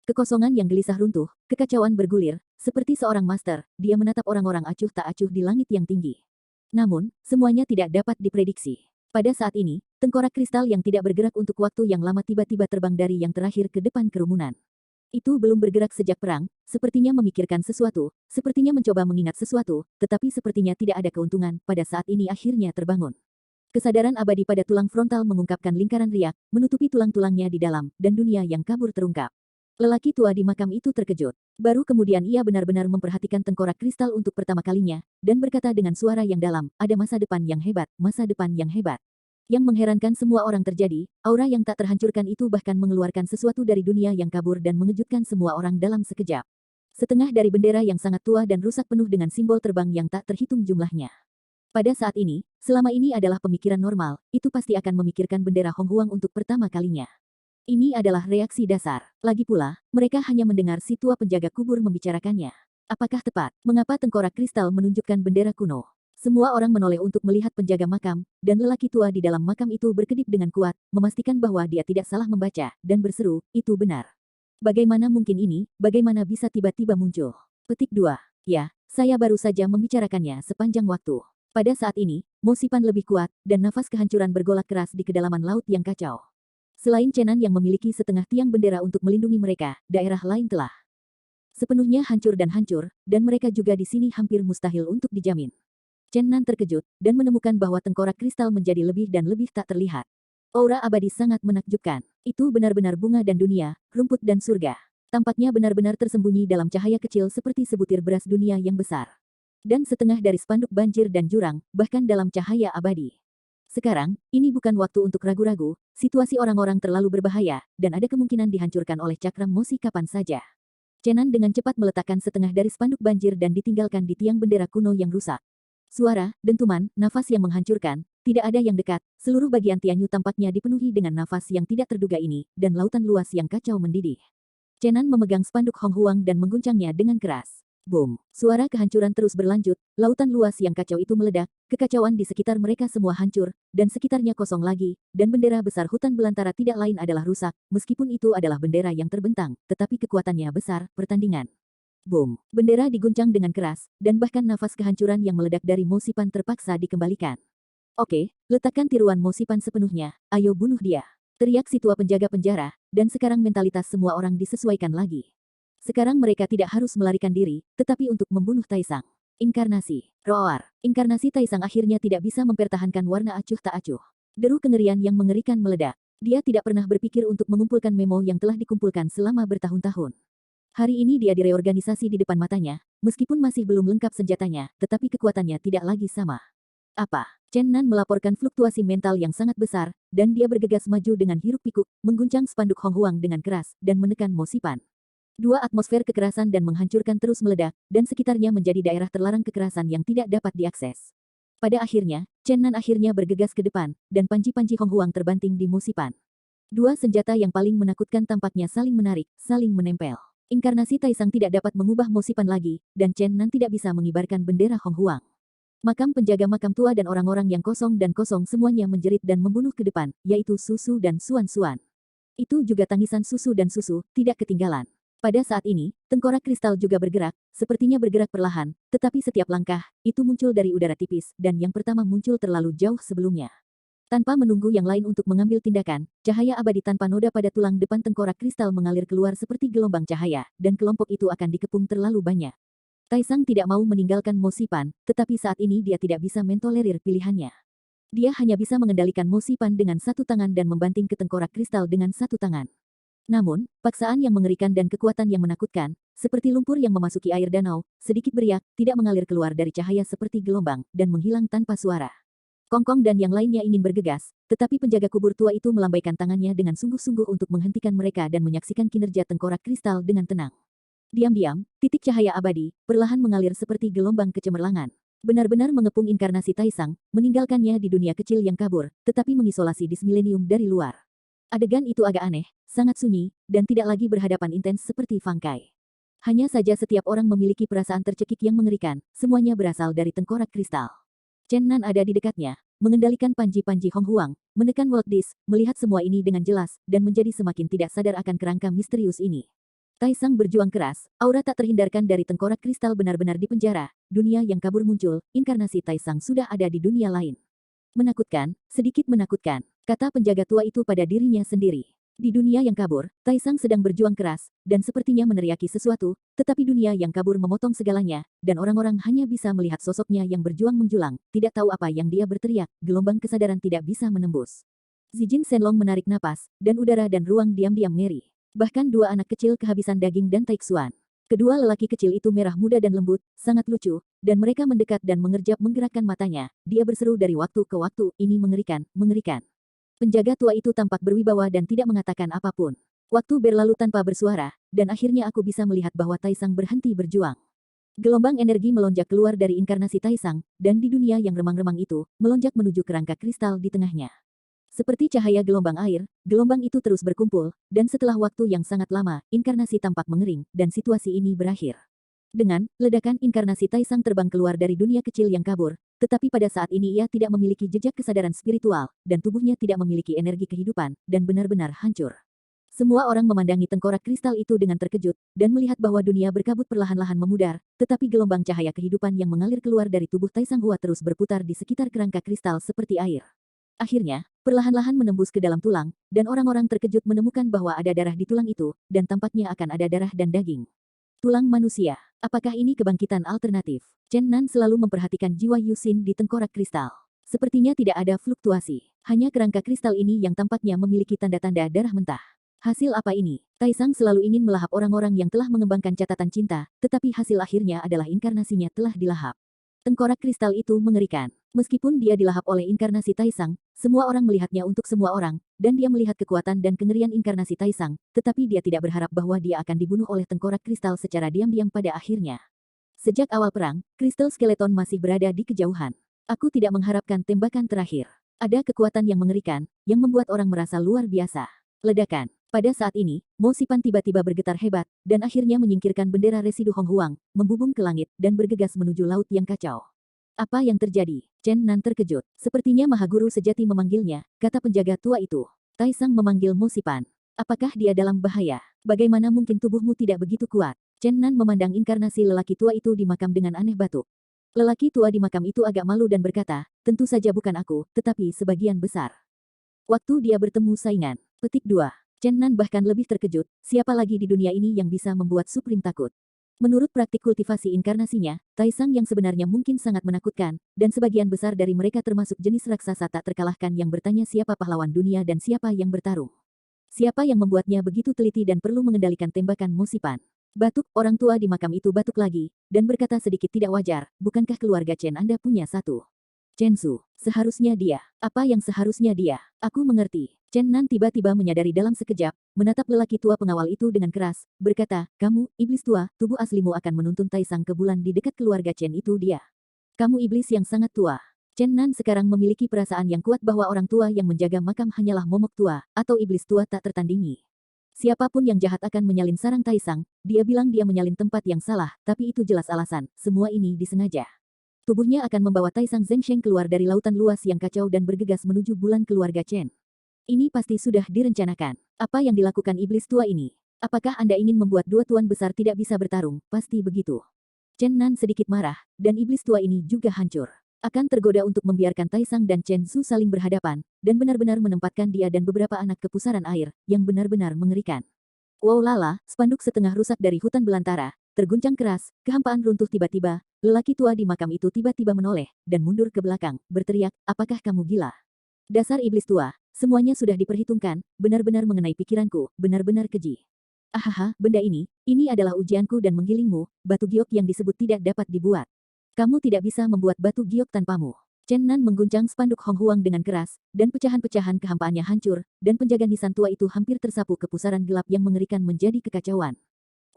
Kekosongan yang gelisah runtuh, kekacauan bergulir, seperti seorang master, dia menatap orang-orang acuh tak acuh di langit yang tinggi. Namun, semuanya tidak dapat diprediksi. Pada saat ini, tengkorak kristal yang tidak bergerak untuk waktu yang lama tiba-tiba terbang dari yang terakhir ke depan kerumunan. Itu belum bergerak sejak perang, sepertinya memikirkan sesuatu, sepertinya mencoba mengingat sesuatu, tetapi sepertinya tidak ada keuntungan, pada saat ini akhirnya terbangun. Kesadaran abadi pada tulang frontal mengungkapkan lingkaran riak, menutupi tulang-tulangnya di dalam, dan dunia yang kabur terungkap. Lelaki tua di makam itu terkejut. Baru kemudian ia benar-benar memperhatikan tengkorak kristal untuk pertama kalinya, dan berkata dengan suara yang dalam, ada masa depan yang hebat, masa depan yang hebat. Yang mengherankan semua orang terjadi, aura yang tak terhancurkan itu bahkan mengeluarkan sesuatu dari dunia yang kabur dan mengejutkan semua orang dalam sekejap. Setengah dari bendera yang sangat tua dan rusak penuh dengan simbol terbang yang tak terhitung jumlahnya. Pada saat ini, selama ini adalah pemikiran normal, itu pasti akan memikirkan bendera Hong Huang untuk pertama kalinya. Ini adalah reaksi dasar. Lagi pula, mereka hanya mendengar si tua penjaga kubur membicarakannya. Apakah tepat? Mengapa tengkorak kristal menunjukkan bendera kuno? Semua orang menoleh untuk melihat penjaga makam, dan lelaki tua di dalam makam itu berkedip dengan kuat, memastikan bahwa dia tidak salah membaca, dan berseru, itu benar. Bagaimana mungkin ini, bagaimana bisa tiba-tiba muncul? Petik 2. Ya, saya baru saja membicarakannya sepanjang waktu. Pada saat ini, Mosipan lebih kuat, dan nafas kehancuran bergolak keras di kedalaman laut yang kacau. Selain Chenan yang memiliki setengah tiang bendera untuk melindungi mereka, daerah lain telah sepenuhnya hancur, dan mereka juga di sini hampir mustahil untuk dijamin. Chenan terkejut, dan menemukan bahwa tengkorak kristal menjadi lebih dan lebih tak terlihat. Aura abadi sangat menakjubkan. Itu benar-benar bunga dan dunia, rumput dan surga. Tampaknya benar-benar tersembunyi dalam cahaya kecil seperti sebutir beras dunia yang besar. Dan setengah dari spanduk banjir dan jurang, bahkan dalam cahaya abadi. Sekarang, ini bukan waktu untuk ragu-ragu, situasi orang-orang terlalu berbahaya, dan ada kemungkinan dihancurkan oleh cakram Mosi kapan saja. Chenan dengan cepat meletakkan setengah dari spanduk banjir dan ditinggalkan di tiang bendera kuno yang rusak. Suara, dentuman, nafas yang menghancurkan, tidak ada yang dekat, seluruh bagian Tianyu tampaknya dipenuhi dengan nafas yang tidak terduga ini, dan lautan luas yang kacau mendidih. Chenan memegang spanduk Hong Huang dan mengguncangnya dengan keras. Boom! Suara kehancuran terus berlanjut, lautan luas yang kacau itu meledak, kekacauan di sekitar mereka semua hancur, dan sekitarnya kosong lagi, dan bendera besar hutan belantara tidak lain adalah rusak, meskipun itu adalah bendera yang terbentang, tetapi kekuatannya besar, pertandingan. Boom! Bendera diguncang dengan keras, dan bahkan nafas kehancuran yang meledak dari Mosipan terpaksa dikembalikan. Oke, letakkan tiruan Mosipan sepenuhnya, ayo bunuh dia. Teriak si tua penjaga penjara, dan sekarang mentalitas semua orang disesuaikan lagi. Sekarang mereka tidak harus melarikan diri, tetapi untuk membunuh Taisang. Inkarnasi. Roar. Inkarnasi Taisang akhirnya tidak bisa mempertahankan warna acuh tak acuh. Deru kengerian yang mengerikan meledak. Dia tidak pernah berpikir untuk mengumpulkan memo yang telah dikumpulkan selama bertahun-tahun. Hari ini dia direorganisasi di depan matanya, meskipun masih belum lengkap senjatanya, tetapi kekuatannya tidak lagi sama. Apa? Chen Nan melaporkan fluktuasi mental yang sangat besar, dan dia bergegas maju dengan hiruk-pikuk, mengguncang spanduk Hong Huang dengan keras, dan menekan Mosipan. Dua atmosfer kekerasan dan menghancurkan terus meledak, dan sekitarnya menjadi daerah terlarang kekerasan yang tidak dapat diakses. Pada akhirnya, Chen Nan akhirnya bergegas ke depan, dan panji-panji Hong Huang terbanting di Mosipan. Dua senjata yang paling menakutkan tampaknya saling menarik, saling menempel. Inkarnasi Taisang tidak dapat mengubah Mosipan lagi, dan Chen Nan tidak bisa mengibarkan bendera Hong Huang. Makam penjaga makam tua dan orang-orang yang kosong semuanya menjerit dan membunuh ke depan, yaitu Susu dan Suan-Suan. Itu juga tangisan Susu dan Susu, tidak ketinggalan. Pada saat ini, tengkorak kristal juga bergerak, sepertinya bergerak perlahan, tetapi setiap langkah, itu muncul dari udara tipis, dan yang pertama muncul terlalu jauh sebelumnya. Tanpa menunggu yang lain untuk mengambil tindakan, cahaya abadi tanpa noda pada tulang depan tengkorak kristal mengalir keluar seperti gelombang cahaya, dan kelompok itu akan dikepung terlalu banyak. Taisang tidak mau meninggalkan Mosipan, tetapi saat ini dia tidak bisa mentolerir pilihannya. Dia hanya bisa mengendalikan Mosipan dengan satu tangan dan membanting ke tengkorak kristal dengan satu tangan. Namun, paksaan yang mengerikan dan kekuatan yang menakutkan, seperti lumpur yang memasuki air danau, sedikit beriak, tidak mengalir keluar dari cahaya seperti gelombang, dan menghilang tanpa suara. Kongkong dan yang lainnya ingin bergegas, tetapi penjaga kubur tua itu melambaikan tangannya dengan sungguh-sungguh untuk menghentikan mereka dan menyaksikan kinerja tengkorak kristal dengan tenang. Diam-diam, titik cahaya abadi, perlahan mengalir seperti gelombang kecemerlangan. Benar-benar mengepung inkarnasi Taisang, meninggalkannya di dunia kecil yang kabur, tetapi mengisolasi Dis Millennium dari luar. Adegan itu agak aneh, sangat sunyi, dan tidak lagi berhadapan intens seperti Fangkai. Hanya saja setiap orang memiliki perasaan tercekik yang mengerikan, semuanya berasal dari tengkorak kristal. Chen Nan ada di dekatnya, mengendalikan panji-panji Hong Huang, menekan World Disc, melihat semua ini dengan jelas, dan menjadi semakin tidak sadar akan kerangka misterius ini. Taisang berjuang keras, aura tak terhindarkan dari tengkorak kristal benar-benar dipenjara, dunia yang kabur muncul, inkarnasi Taisang sudah ada di dunia lain. Menakutkan, sedikit menakutkan, kata penjaga tua itu pada dirinya sendiri. Di dunia yang kabur, Taisang sedang berjuang keras, dan sepertinya meneriaki sesuatu, tetapi dunia yang kabur memotong segalanya, dan orang-orang hanya bisa melihat sosoknya yang berjuang menjulang, tidak tahu apa yang dia berteriak, gelombang kesadaran tidak bisa menembus. Zijin Shenlong menarik napas, dan udara dan ruang diam-diam ngeri. Bahkan dua anak kecil kehabisan daging dan Taixuan. Kedua lelaki kecil itu merah muda dan lembut, sangat lucu, dan mereka mendekat dan mengerjap menggerakkan matanya. Dia berseru dari waktu ke waktu, ini mengerikan, mengerikan. Penjaga tua itu tampak berwibawa dan tidak mengatakan apapun. Waktu berlalu tanpa bersuara, dan akhirnya aku bisa melihat bahwa Taisang berhenti berjuang. Gelombang energi melonjak keluar dari inkarnasi Taisang, dan di dunia yang remang-remang itu, melonjak menuju kerangka kristal di tengahnya. Seperti cahaya gelombang air, gelombang itu terus berkumpul, dan setelah waktu yang sangat lama, inkarnasi tampak mengering, dan situasi ini berakhir. Dengan ledakan inkarnasi Taisang terbang keluar dari dunia kecil yang kabur, tetapi pada saat ini ia tidak memiliki jejak kesadaran spiritual, dan tubuhnya tidak memiliki energi kehidupan, dan benar-benar hancur. Semua orang memandangi tengkorak kristal itu dengan terkejut, dan melihat bahwa dunia berkabut perlahan-lahan memudar, tetapi gelombang cahaya kehidupan yang mengalir keluar dari tubuh Taisang Hua terus berputar di sekitar kerangka kristal seperti air. Akhirnya, perlahan-lahan menembus ke dalam tulang, dan orang-orang terkejut menemukan bahwa ada darah di tulang itu, dan tampaknya akan ada darah dan daging. Tulang manusia. Apakah ini kebangkitan alternatif? Chen Nan selalu memperhatikan jiwa Yuxin di tengkorak kristal. Sepertinya tidak ada fluktuasi. Hanya kerangka kristal ini yang tampaknya memiliki tanda-tanda darah mentah. Hasil apa ini? Taisang selalu ingin melahap orang-orang yang telah mengembangkan catatan cinta, tetapi hasil akhirnya adalah inkarnasinya telah dilahap. Tengkorak kristal itu mengerikan. Meskipun dia dilahap oleh inkarnasi Taisang, semua orang melihatnya untuk semua orang, dan dia melihat kekuatan dan kengerian inkarnasi Taisang, tetapi dia tidak berharap bahwa dia akan dibunuh oleh tengkorak kristal secara diam-diam pada akhirnya. Sejak awal perang, kristal skeleton masih berada di kejauhan. Aku tidak mengharapkan tembakan terakhir. Ada kekuatan yang mengerikan, yang membuat orang merasa luar biasa. Ledakan. Pada saat ini, Mo Sipan tiba-tiba bergetar hebat, dan akhirnya menyingkirkan bendera residu Hong Huang, membubung ke langit, dan bergegas menuju laut yang kacau. Apa yang terjadi? Chen Nan terkejut. Sepertinya Maha Guru sejati memanggilnya, kata penjaga tua itu. Taisang memanggil Mo Sipan. Apakah dia dalam bahaya? Bagaimana mungkin tubuhmu tidak begitu kuat? Chen Nan memandang inkarnasi lelaki tua itu di makam dengan aneh batuk. Lelaki tua di makam itu agak malu dan berkata, tentu saja bukan aku, tetapi sebagian besar. Waktu dia bertemu saingan. Petik 2. Chen Nan bahkan lebih terkejut, siapa lagi di dunia ini yang bisa membuat Supreme takut. Menurut praktik kultivasi inkarnasinya, Taisang yang sebenarnya mungkin sangat menakutkan, dan sebagian besar dari mereka termasuk jenis raksasa tak terkalahkan yang bertanya siapa pahlawan dunia dan siapa yang bertarung. Siapa yang membuatnya begitu teliti dan perlu mengendalikan tembakan Mo Sipan. Batuk, orang tua di makam itu batuk lagi, dan berkata sedikit tidak wajar, bukankah keluarga Chen Anda punya satu? Chen Su, seharusnya dia. Apa yang seharusnya dia? Aku mengerti. Chen Nan tiba-tiba menyadari dalam sekejap, menatap lelaki tua pengawal itu dengan keras, berkata, kamu, iblis tua, tubuh aslimu akan menuntun Taisang ke bulan di dekat keluarga Chen itu dia. Kamu iblis yang sangat tua. Chen Nan sekarang memiliki perasaan yang kuat bahwa orang tua yang menjaga makam hanyalah momok tua, atau iblis tua tak tertandingi. Siapapun yang jahat akan menyalin sarang Taisang, dia bilang dia menyalin tempat yang salah, tapi itu jelas alasan, semua ini disengaja. Tubuhnya akan membawa Taisang Zhengsheng keluar dari lautan luas yang kacau dan bergegas menuju bulan keluarga Chen. Ini pasti sudah direncanakan. Apa yang dilakukan iblis tua ini? Apakah Anda ingin membuat dua tuan besar tidak bisa bertarung? Pasti begitu. Chen Nan sedikit marah, dan iblis tua ini juga hancur. Akan tergoda untuk membiarkan Taisang dan Chen Su saling berhadapan, dan benar-benar menempatkan dia dan beberapa anak ke pusaran air, yang benar-benar mengerikan. Wow lala, spanduk setengah rusak dari hutan belantara, terguncang keras, kehampaan runtuh tiba-tiba, lelaki tua di makam itu tiba-tiba menoleh, dan mundur ke belakang, berteriak, apakah kamu gila? Dasar iblis tua, semuanya sudah diperhitungkan, benar-benar mengenai pikiranku, benar-benar keji. Ahaha, benda ini adalah ujianku dan menggilingmu, batu giok yang disebut tidak dapat dibuat. Kamu tidak bisa membuat batu giok tanpamu. Chen Nan mengguncang spanduk Hong Huang dengan keras, dan pecahan-pecahan kehampaannya hancur, dan penjaga nisan tua itu hampir tersapu ke pusaran gelap yang mengerikan menjadi kekacauan.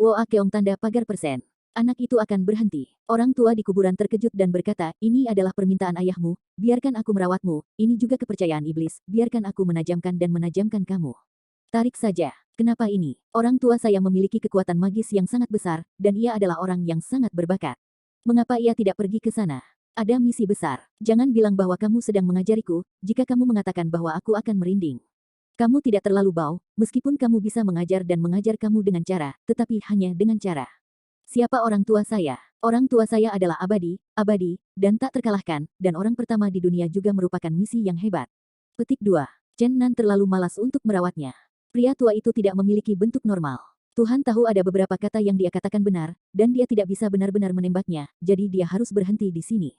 Woa keong tanda pagar persen. Anak itu akan berhenti. Orang tua di kuburan terkejut dan berkata, ini adalah permintaan ayahmu, biarkan aku merawatmu, ini juga kepercayaan iblis, biarkan aku menajamkan dan menajamkan kamu. Tarik saja. Kenapa ini? Orang tua saya memiliki kekuatan magis yang sangat besar, dan ia adalah orang yang sangat berbakat. Mengapa ia tidak pergi ke sana? Ada misi besar. Jangan bilang bahwa kamu sedang mengajariku, jika kamu mengatakan bahwa aku akan merinding. Kamu tidak terlalu bau, meskipun kamu bisa mengajar dan mengajar kamu dengan cara, tetapi hanya dengan cara. Siapa orang tua saya? Orang tua saya adalah abadi, dan tak terkalahkan, dan orang pertama di dunia juga merupakan misi yang hebat. Petik 2. Chen Nan terlalu malas untuk merawatnya. Pria tua itu tidak memiliki bentuk normal. Tuhan tahu ada beberapa kata yang dia katakan benar, dan dia tidak bisa benar-benar menembaknya, jadi dia harus berhenti di sini.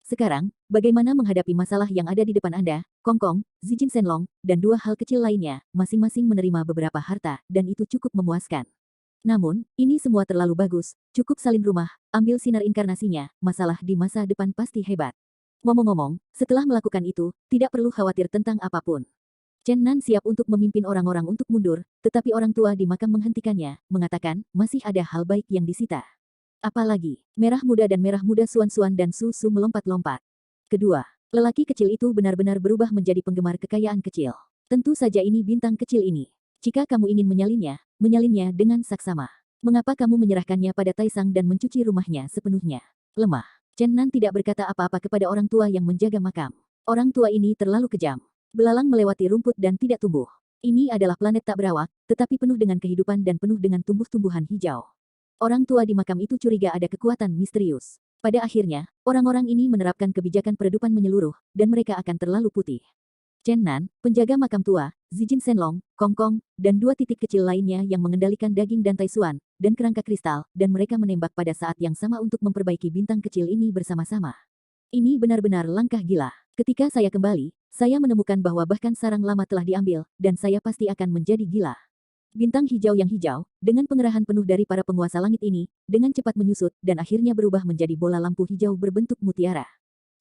Sekarang, bagaimana menghadapi masalah yang ada di depan Anda, Kong Kong, Zijin Shenlong, dan dua hal kecil lainnya, masing-masing menerima beberapa harta, dan itu cukup memuaskan. Namun, ini semua terlalu bagus, cukup salin rumah, ambil sinar inkarnasinya, masalah di masa depan pasti hebat. Ngomong-ngomong, setelah melakukan itu, tidak perlu khawatir tentang apapun. Chen Nan siap untuk memimpin orang-orang untuk mundur, tetapi orang tua di makam menghentikannya, mengatakan, masih ada hal baik yang disita. Apalagi, merah muda Suan-Suan dan Su-Su melompat-lompat. Kedua, lelaki kecil itu benar-benar berubah menjadi penggemar kekayaan kecil. Tentu saja ini bintang kecil ini. Jika kamu ingin menyalinnya dengan saksama. Mengapa kamu menyerahkannya pada Taisang dan mencuci rumahnya sepenuhnya? Lemah. Chen Nan tidak berkata apa-apa kepada orang tua yang menjaga makam. Orang tua ini terlalu kejam. Belalang melewati rumput dan tidak tumbuh. Ini adalah planet tak berawak, tetapi penuh dengan kehidupan dan penuh dengan tumbuh-tumbuhan hijau. Orang tua di makam itu curiga ada kekuatan misterius. Pada akhirnya, orang-orang ini menerapkan kebijakan peredupan menyeluruh, dan mereka akan terlalu putih. Chen Nan, penjaga makam tua, Zijin Shenlong, Kong Kong, dan dua titik kecil lainnya yang mengendalikan daging dan Taisuan, dan kerangka kristal, dan mereka menembak pada saat yang sama untuk memperbaiki bintang kecil ini bersama-sama. Ini benar-benar langkah gila. Ketika saya kembali, saya menemukan bahwa bahkan sarang lama telah diambil, dan saya pasti akan menjadi gila. Bintang hijau yang hijau, dengan pengerahan penuh dari para penguasa langit ini, dengan cepat menyusut, dan akhirnya berubah menjadi bola lampu hijau berbentuk mutiara.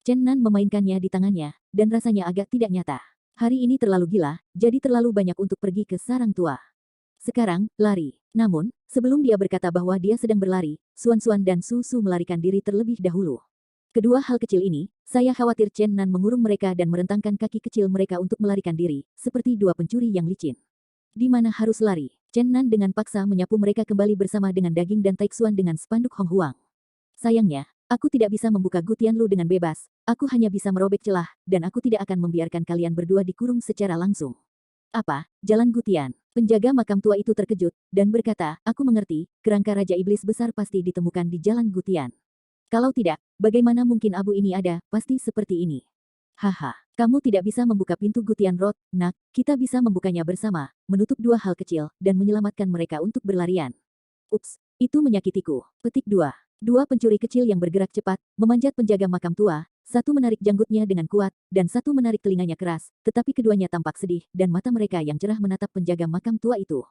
Chen Nan memainkannya di tangannya, dan rasanya agak tidak nyata. Hari ini terlalu gila, jadi terlalu banyak untuk pergi ke sarang tua. Sekarang, lari. Namun, sebelum dia berkata bahwa dia sedang berlari, Suan-Suan dan Su-Su melarikan diri terlebih dahulu. Kedua hal kecil ini, saya khawatir Chen Nan mengurung mereka dan merentangkan kaki kecil mereka untuk melarikan diri, seperti dua pencuri yang licin. Di mana harus lari? Chen Nan dengan paksa menyapu mereka kembali bersama dengan daging dan Taixuan dengan spanduk Hong Huang. Sayangnya, aku tidak bisa membuka Gu Tianlu dengan bebas, aku hanya bisa merobek celah, dan aku tidak akan membiarkan kalian berdua dikurung secara langsung. Apa? Jalan Gu Tian? Penjaga makam tua itu terkejut, dan berkata, aku mengerti, kerangka Raja Iblis besar pasti ditemukan di jalan Gu Tian. Kalau tidak, bagaimana mungkin abu ini ada, pasti seperti ini. Haha, kamu tidak bisa membuka pintu Gu Tian Road, nak, kita bisa membukanya bersama, menutup dua hal kecil, dan menyelamatkan mereka untuk berlarian. Ups, itu menyakitiku. Petik 2. Dua pencuri kecil yang bergerak cepat, memanjat penjaga makam tua, satu menarik janggutnya dengan kuat, dan satu menarik telinganya keras, tetapi keduanya tampak sedih, dan mata mereka yang cerah menatap penjaga makam tua itu.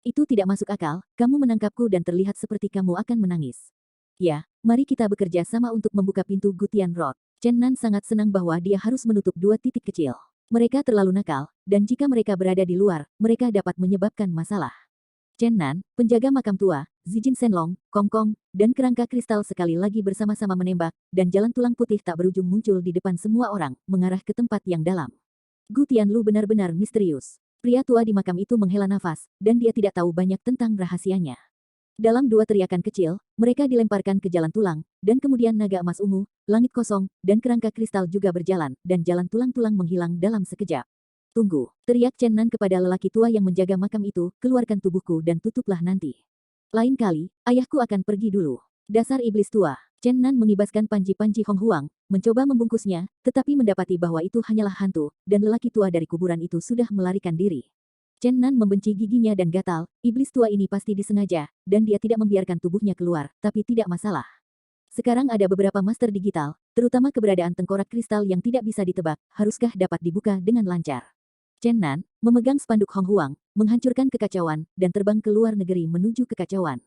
Itu tidak masuk akal, kamu menangkapku dan terlihat seperti kamu akan menangis. Ya, mari kita bekerja sama untuk membuka pintu Gu Tian Road. Chen Nan sangat senang bahwa dia harus menutup dua titik kecil. Mereka terlalu nakal, dan jika mereka berada di luar, mereka dapat menyebabkan masalah. Chen Nan, penjaga makam tua, Zijin Shenlong, Kong Kong, dan kerangka kristal sekali lagi bersama-sama menembak, dan jalan tulang putih tak berujung muncul di depan semua orang, mengarah ke tempat yang dalam. Gu Tianlu benar-benar misterius. Pria tua di makam itu menghela nafas, dan dia tidak tahu banyak tentang rahasianya. Dalam dua teriakan kecil, mereka dilemparkan ke jalan tulang, dan kemudian naga emas ungu, langit kosong, dan kerangka kristal juga berjalan, dan jalan tulang-tulang menghilang dalam sekejap. Tunggu, teriak Chen Nan kepada lelaki tua yang menjaga makam itu, keluarkan tubuhku dan tutuplah nanti. Lain kali, ayahku akan pergi dulu. Dasar iblis tua. Chen Nan mengibaskan panji-panji Hong Huang, mencoba membungkusnya, tetapi mendapati bahwa itu hanyalah hantu, dan lelaki tua dari kuburan itu sudah melarikan diri. Chen Nan membenci giginya dan gatal, iblis tua ini pasti disengaja, dan dia tidak membiarkan tubuhnya keluar, tapi tidak masalah. Sekarang ada beberapa master digital, terutama keberadaan tengkorak kristal yang tidak bisa ditebak, haruskah dapat dibuka dengan lancar. Chen Nan, memegang spanduk Hong Huang, menghancurkan kekacauan, dan terbang ke luar negeri menuju kekacauan.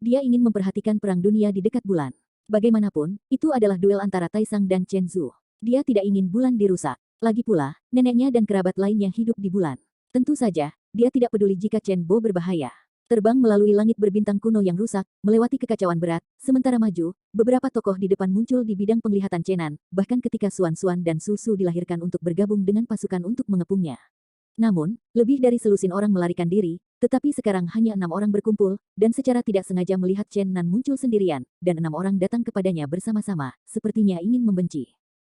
Dia ingin memperhatikan perang dunia di dekat bulan. Bagaimanapun, itu adalah duel antara Taisang dan Chen Zhu. Dia tidak ingin bulan dirusak. Lagi pula, neneknya dan kerabat lainnya hidup di bulan. Tentu saja, dia tidak peduli jika Chen Bo berbahaya. Terbang melalui langit berbintang kuno yang rusak, melewati kekacauan berat, sementara maju, beberapa tokoh di depan muncul di bidang penglihatan Chenan, bahkan ketika Suan-Suan dan Su-Su dilahirkan untuk bergabung dengan pasukan untuk mengepungnya. Namun, lebih dari selusin orang melarikan diri, tetapi sekarang hanya 6 orang berkumpul, dan secara tidak sengaja melihat Chen Nan muncul sendirian, dan 6 orang datang kepadanya bersama-sama, sepertinya ingin membenci.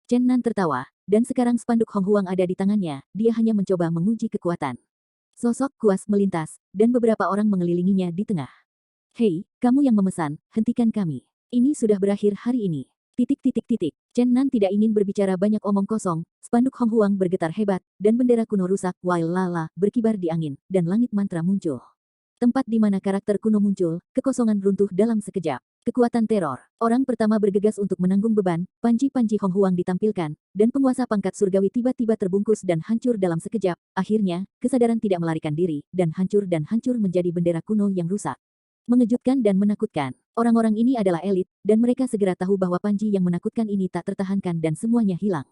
Chen Nan tertawa, dan sekarang spanduk Hong Huang ada di tangannya, dia hanya mencoba menguji kekuatan. Sosok kuas melintas, dan beberapa orang mengelilinginya di tengah. Hei, kamu yang memesan, hentikan kami. Ini sudah berakhir hari ini. Chen Nan tidak ingin berbicara banyak omong kosong, spanduk Hong Huang bergetar hebat, dan bendera kuno rusak, Wail Lala, berkibar di angin, dan langit mantra muncul. Tempat di mana karakter kuno muncul, kekosongan runtuh dalam sekejap. Kekuatan teror. Orang pertama bergegas untuk menanggung beban, panji-panji Hong Huang ditampilkan, dan penguasa pangkat surgawi tiba-tiba terbungkus dan hancur dalam sekejap. Akhirnya, kesadaran tidak melarikan diri, dan hancur menjadi bendera kuno yang rusak. Mengejutkan dan menakutkan. Orang-orang ini adalah elit, dan mereka segera tahu bahwa panji yang menakutkan ini tak tertahankan dan semuanya hilang.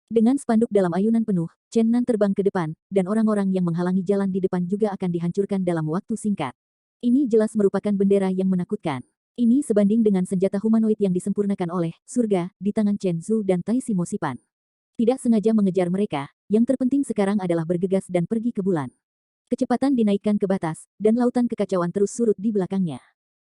Dengan spanduk dalam ayunan penuh, Chen Nan terbang ke depan, dan orang-orang yang menghalangi jalan di depan juga akan dihancurkan dalam waktu singkat. Ini jelas merupakan bendera yang menakutkan. Ini sebanding dengan senjata humanoid yang disempurnakan oleh surga di tangan Chen Zhu dan Tai Simo Sipan. Tidak sengaja mengejar mereka, yang terpenting sekarang adalah bergegas dan pergi ke bulan. Kecepatan dinaikkan ke batas, dan lautan kekacauan terus surut di belakangnya.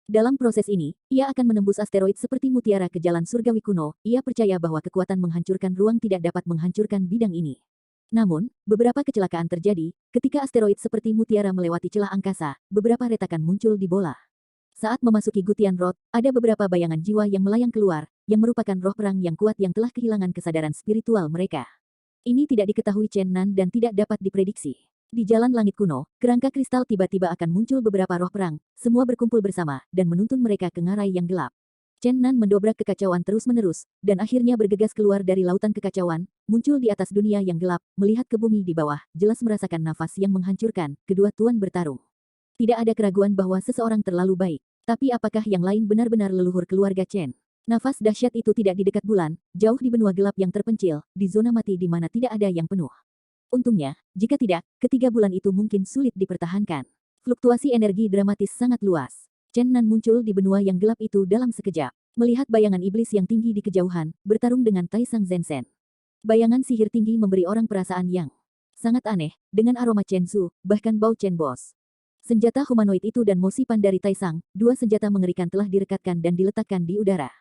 Dalam proses ini, ia akan menembus asteroid seperti mutiara ke jalan surgawi kuno. Ia percaya bahwa kekuatan menghancurkan ruang tidak dapat menghancurkan bidang ini. Namun, beberapa kecelakaan terjadi, ketika asteroid seperti mutiara melewati celah angkasa, beberapa retakan muncul di bola. Saat memasuki Gutian Road, ada beberapa bayangan jiwa yang melayang keluar, yang merupakan roh perang yang kuat yang telah kehilangan kesadaran spiritual mereka. Ini tidak diketahui Chen Nan dan tidak dapat diprediksi. Di jalan langit kuno, kerangka kristal tiba-tiba akan muncul beberapa roh perang, semua berkumpul bersama, dan menuntun mereka ke ngarai yang gelap. Chen Nan mendobrak kekacauan terus-menerus, dan akhirnya bergegas keluar dari lautan kekacauan, muncul di atas dunia yang gelap, melihat ke bumi di bawah, jelas merasakan nafas yang menghancurkan, kedua tuan bertarung. Tidak ada keraguan bahwa seseorang terlalu baik. Tapi apakah yang lain benar-benar leluhur keluarga Chen? Nafas dahsyat itu tidak di dekat bulan, jauh di benua gelap yang terpencil, di zona mati di mana tidak ada yang penuh. Untungnya, jika tidak, ketiga bulan itu mungkin sulit dipertahankan. Fluktuasi energi dramatis sangat luas. Chen Nan muncul di benua yang gelap itu dalam sekejap. Melihat bayangan iblis yang tinggi di kejauhan, bertarung dengan Taisang Zhensen. Bayangan sihir tinggi memberi orang perasaan yang sangat aneh, dengan aroma Chen Zhu, bahkan bau Chen Boss. Senjata humanoid itu dan Mosipan dari Taisang, dua senjata mengerikan telah direkatkan dan diletakkan di udara.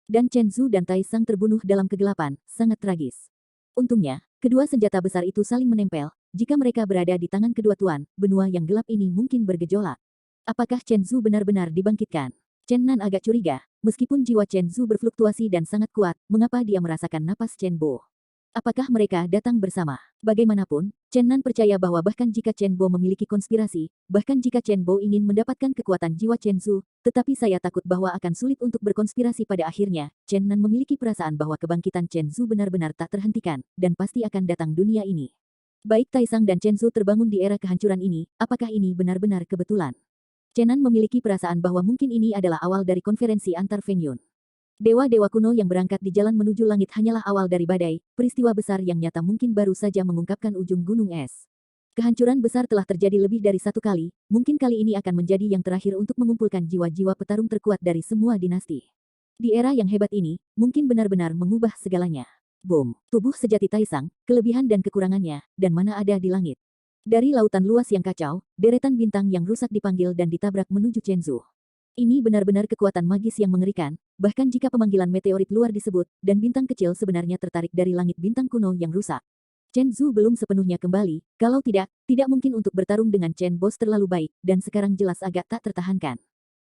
Dan Chen Zhu dan Taisang terbunuh dalam kegelapan, sangat tragis. Untungnya, kedua senjata besar itu saling menempel, jika mereka berada di tangan kedua tuan, benua yang gelap ini mungkin bergejolak. Apakah Chen Zhu benar-benar dibangkitkan? Chen Nan agak curiga, meskipun jiwa Chen Zhu berfluktuasi dan sangat kuat, mengapa dia merasakan napas Chen Bo? Apakah mereka datang bersama? Bagaimanapun, Chen Nan percaya bahwa bahkan jika Chen Bo memiliki konspirasi, bahkan jika Chen Bo ingin mendapatkan kekuatan jiwa Chen Zhu, tetapi saya takut bahwa akan sulit untuk berkonspirasi pada akhirnya. Chen Nan memiliki perasaan bahwa kebangkitan Chen Zhu benar-benar tak terhentikan, dan pasti akan datang dunia ini. Baik Taisang dan Chen Zhu terbangun di era kehancuran ini, apakah ini benar-benar kebetulan? Chen Nan memiliki perasaan bahwa mungkin ini adalah awal dari konferensi antar Feng Yun. Dewa-dewa kuno yang berangkat di jalan menuju langit hanyalah awal dari badai, peristiwa besar yang nyata mungkin baru saja mengungkapkan ujung gunung es. Kehancuran besar telah terjadi lebih dari satu kali, mungkin kali ini akan menjadi yang terakhir untuk mengumpulkan jiwa-jiwa petarung terkuat dari semua dinasti. Di era yang hebat ini, mungkin benar-benar mengubah segalanya. Boom! Tubuh sejati Taisang, kelebihan dan kekurangannya, dan mana ada di langit. Dari lautan luas yang kacau, deretan bintang yang rusak dipanggil dan ditabrak menuju Chen Zhu. Ini benar-benar kekuatan magis yang mengerikan, bahkan jika pemanggilan meteorit luar disebut, dan bintang kecil sebenarnya tertarik dari langit bintang kuno yang rusak. Chen Zhu belum sepenuhnya kembali, kalau tidak mungkin untuk bertarung dengan Chen Boss terlalu baik, dan sekarang jelas agak tak tertahankan.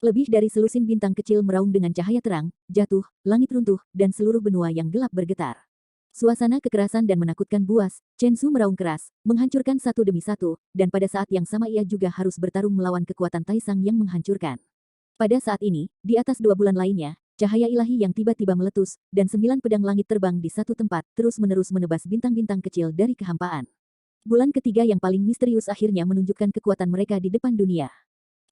Lebih dari selusin bintang kecil meraung dengan cahaya terang, jatuh, langit runtuh, dan seluruh benua yang gelap bergetar. Suasana kekerasan dan menakutkan buas, Chen Zhu meraung keras, menghancurkan satu demi satu, dan pada saat yang sama ia juga harus bertarung melawan kekuatan Taisang yang menghancurkan. Pada saat ini, di atas 2 bulan lainnya, cahaya ilahi yang tiba-tiba meletus, dan 9 pedang langit terbang di satu tempat, terus-menerus menebas bintang-bintang kecil dari kehampaan. Bulan ketiga yang paling misterius akhirnya menunjukkan kekuatan mereka di depan dunia.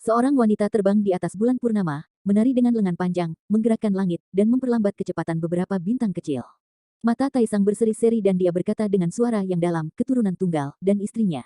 Seorang wanita terbang di atas bulan purnama, menari dengan lengan panjang, menggerakkan langit, dan memperlambat kecepatan beberapa bintang kecil. Mata Taisang berseri-seri dan dia berkata dengan suara yang dalam, keturunan tunggal, dan istrinya.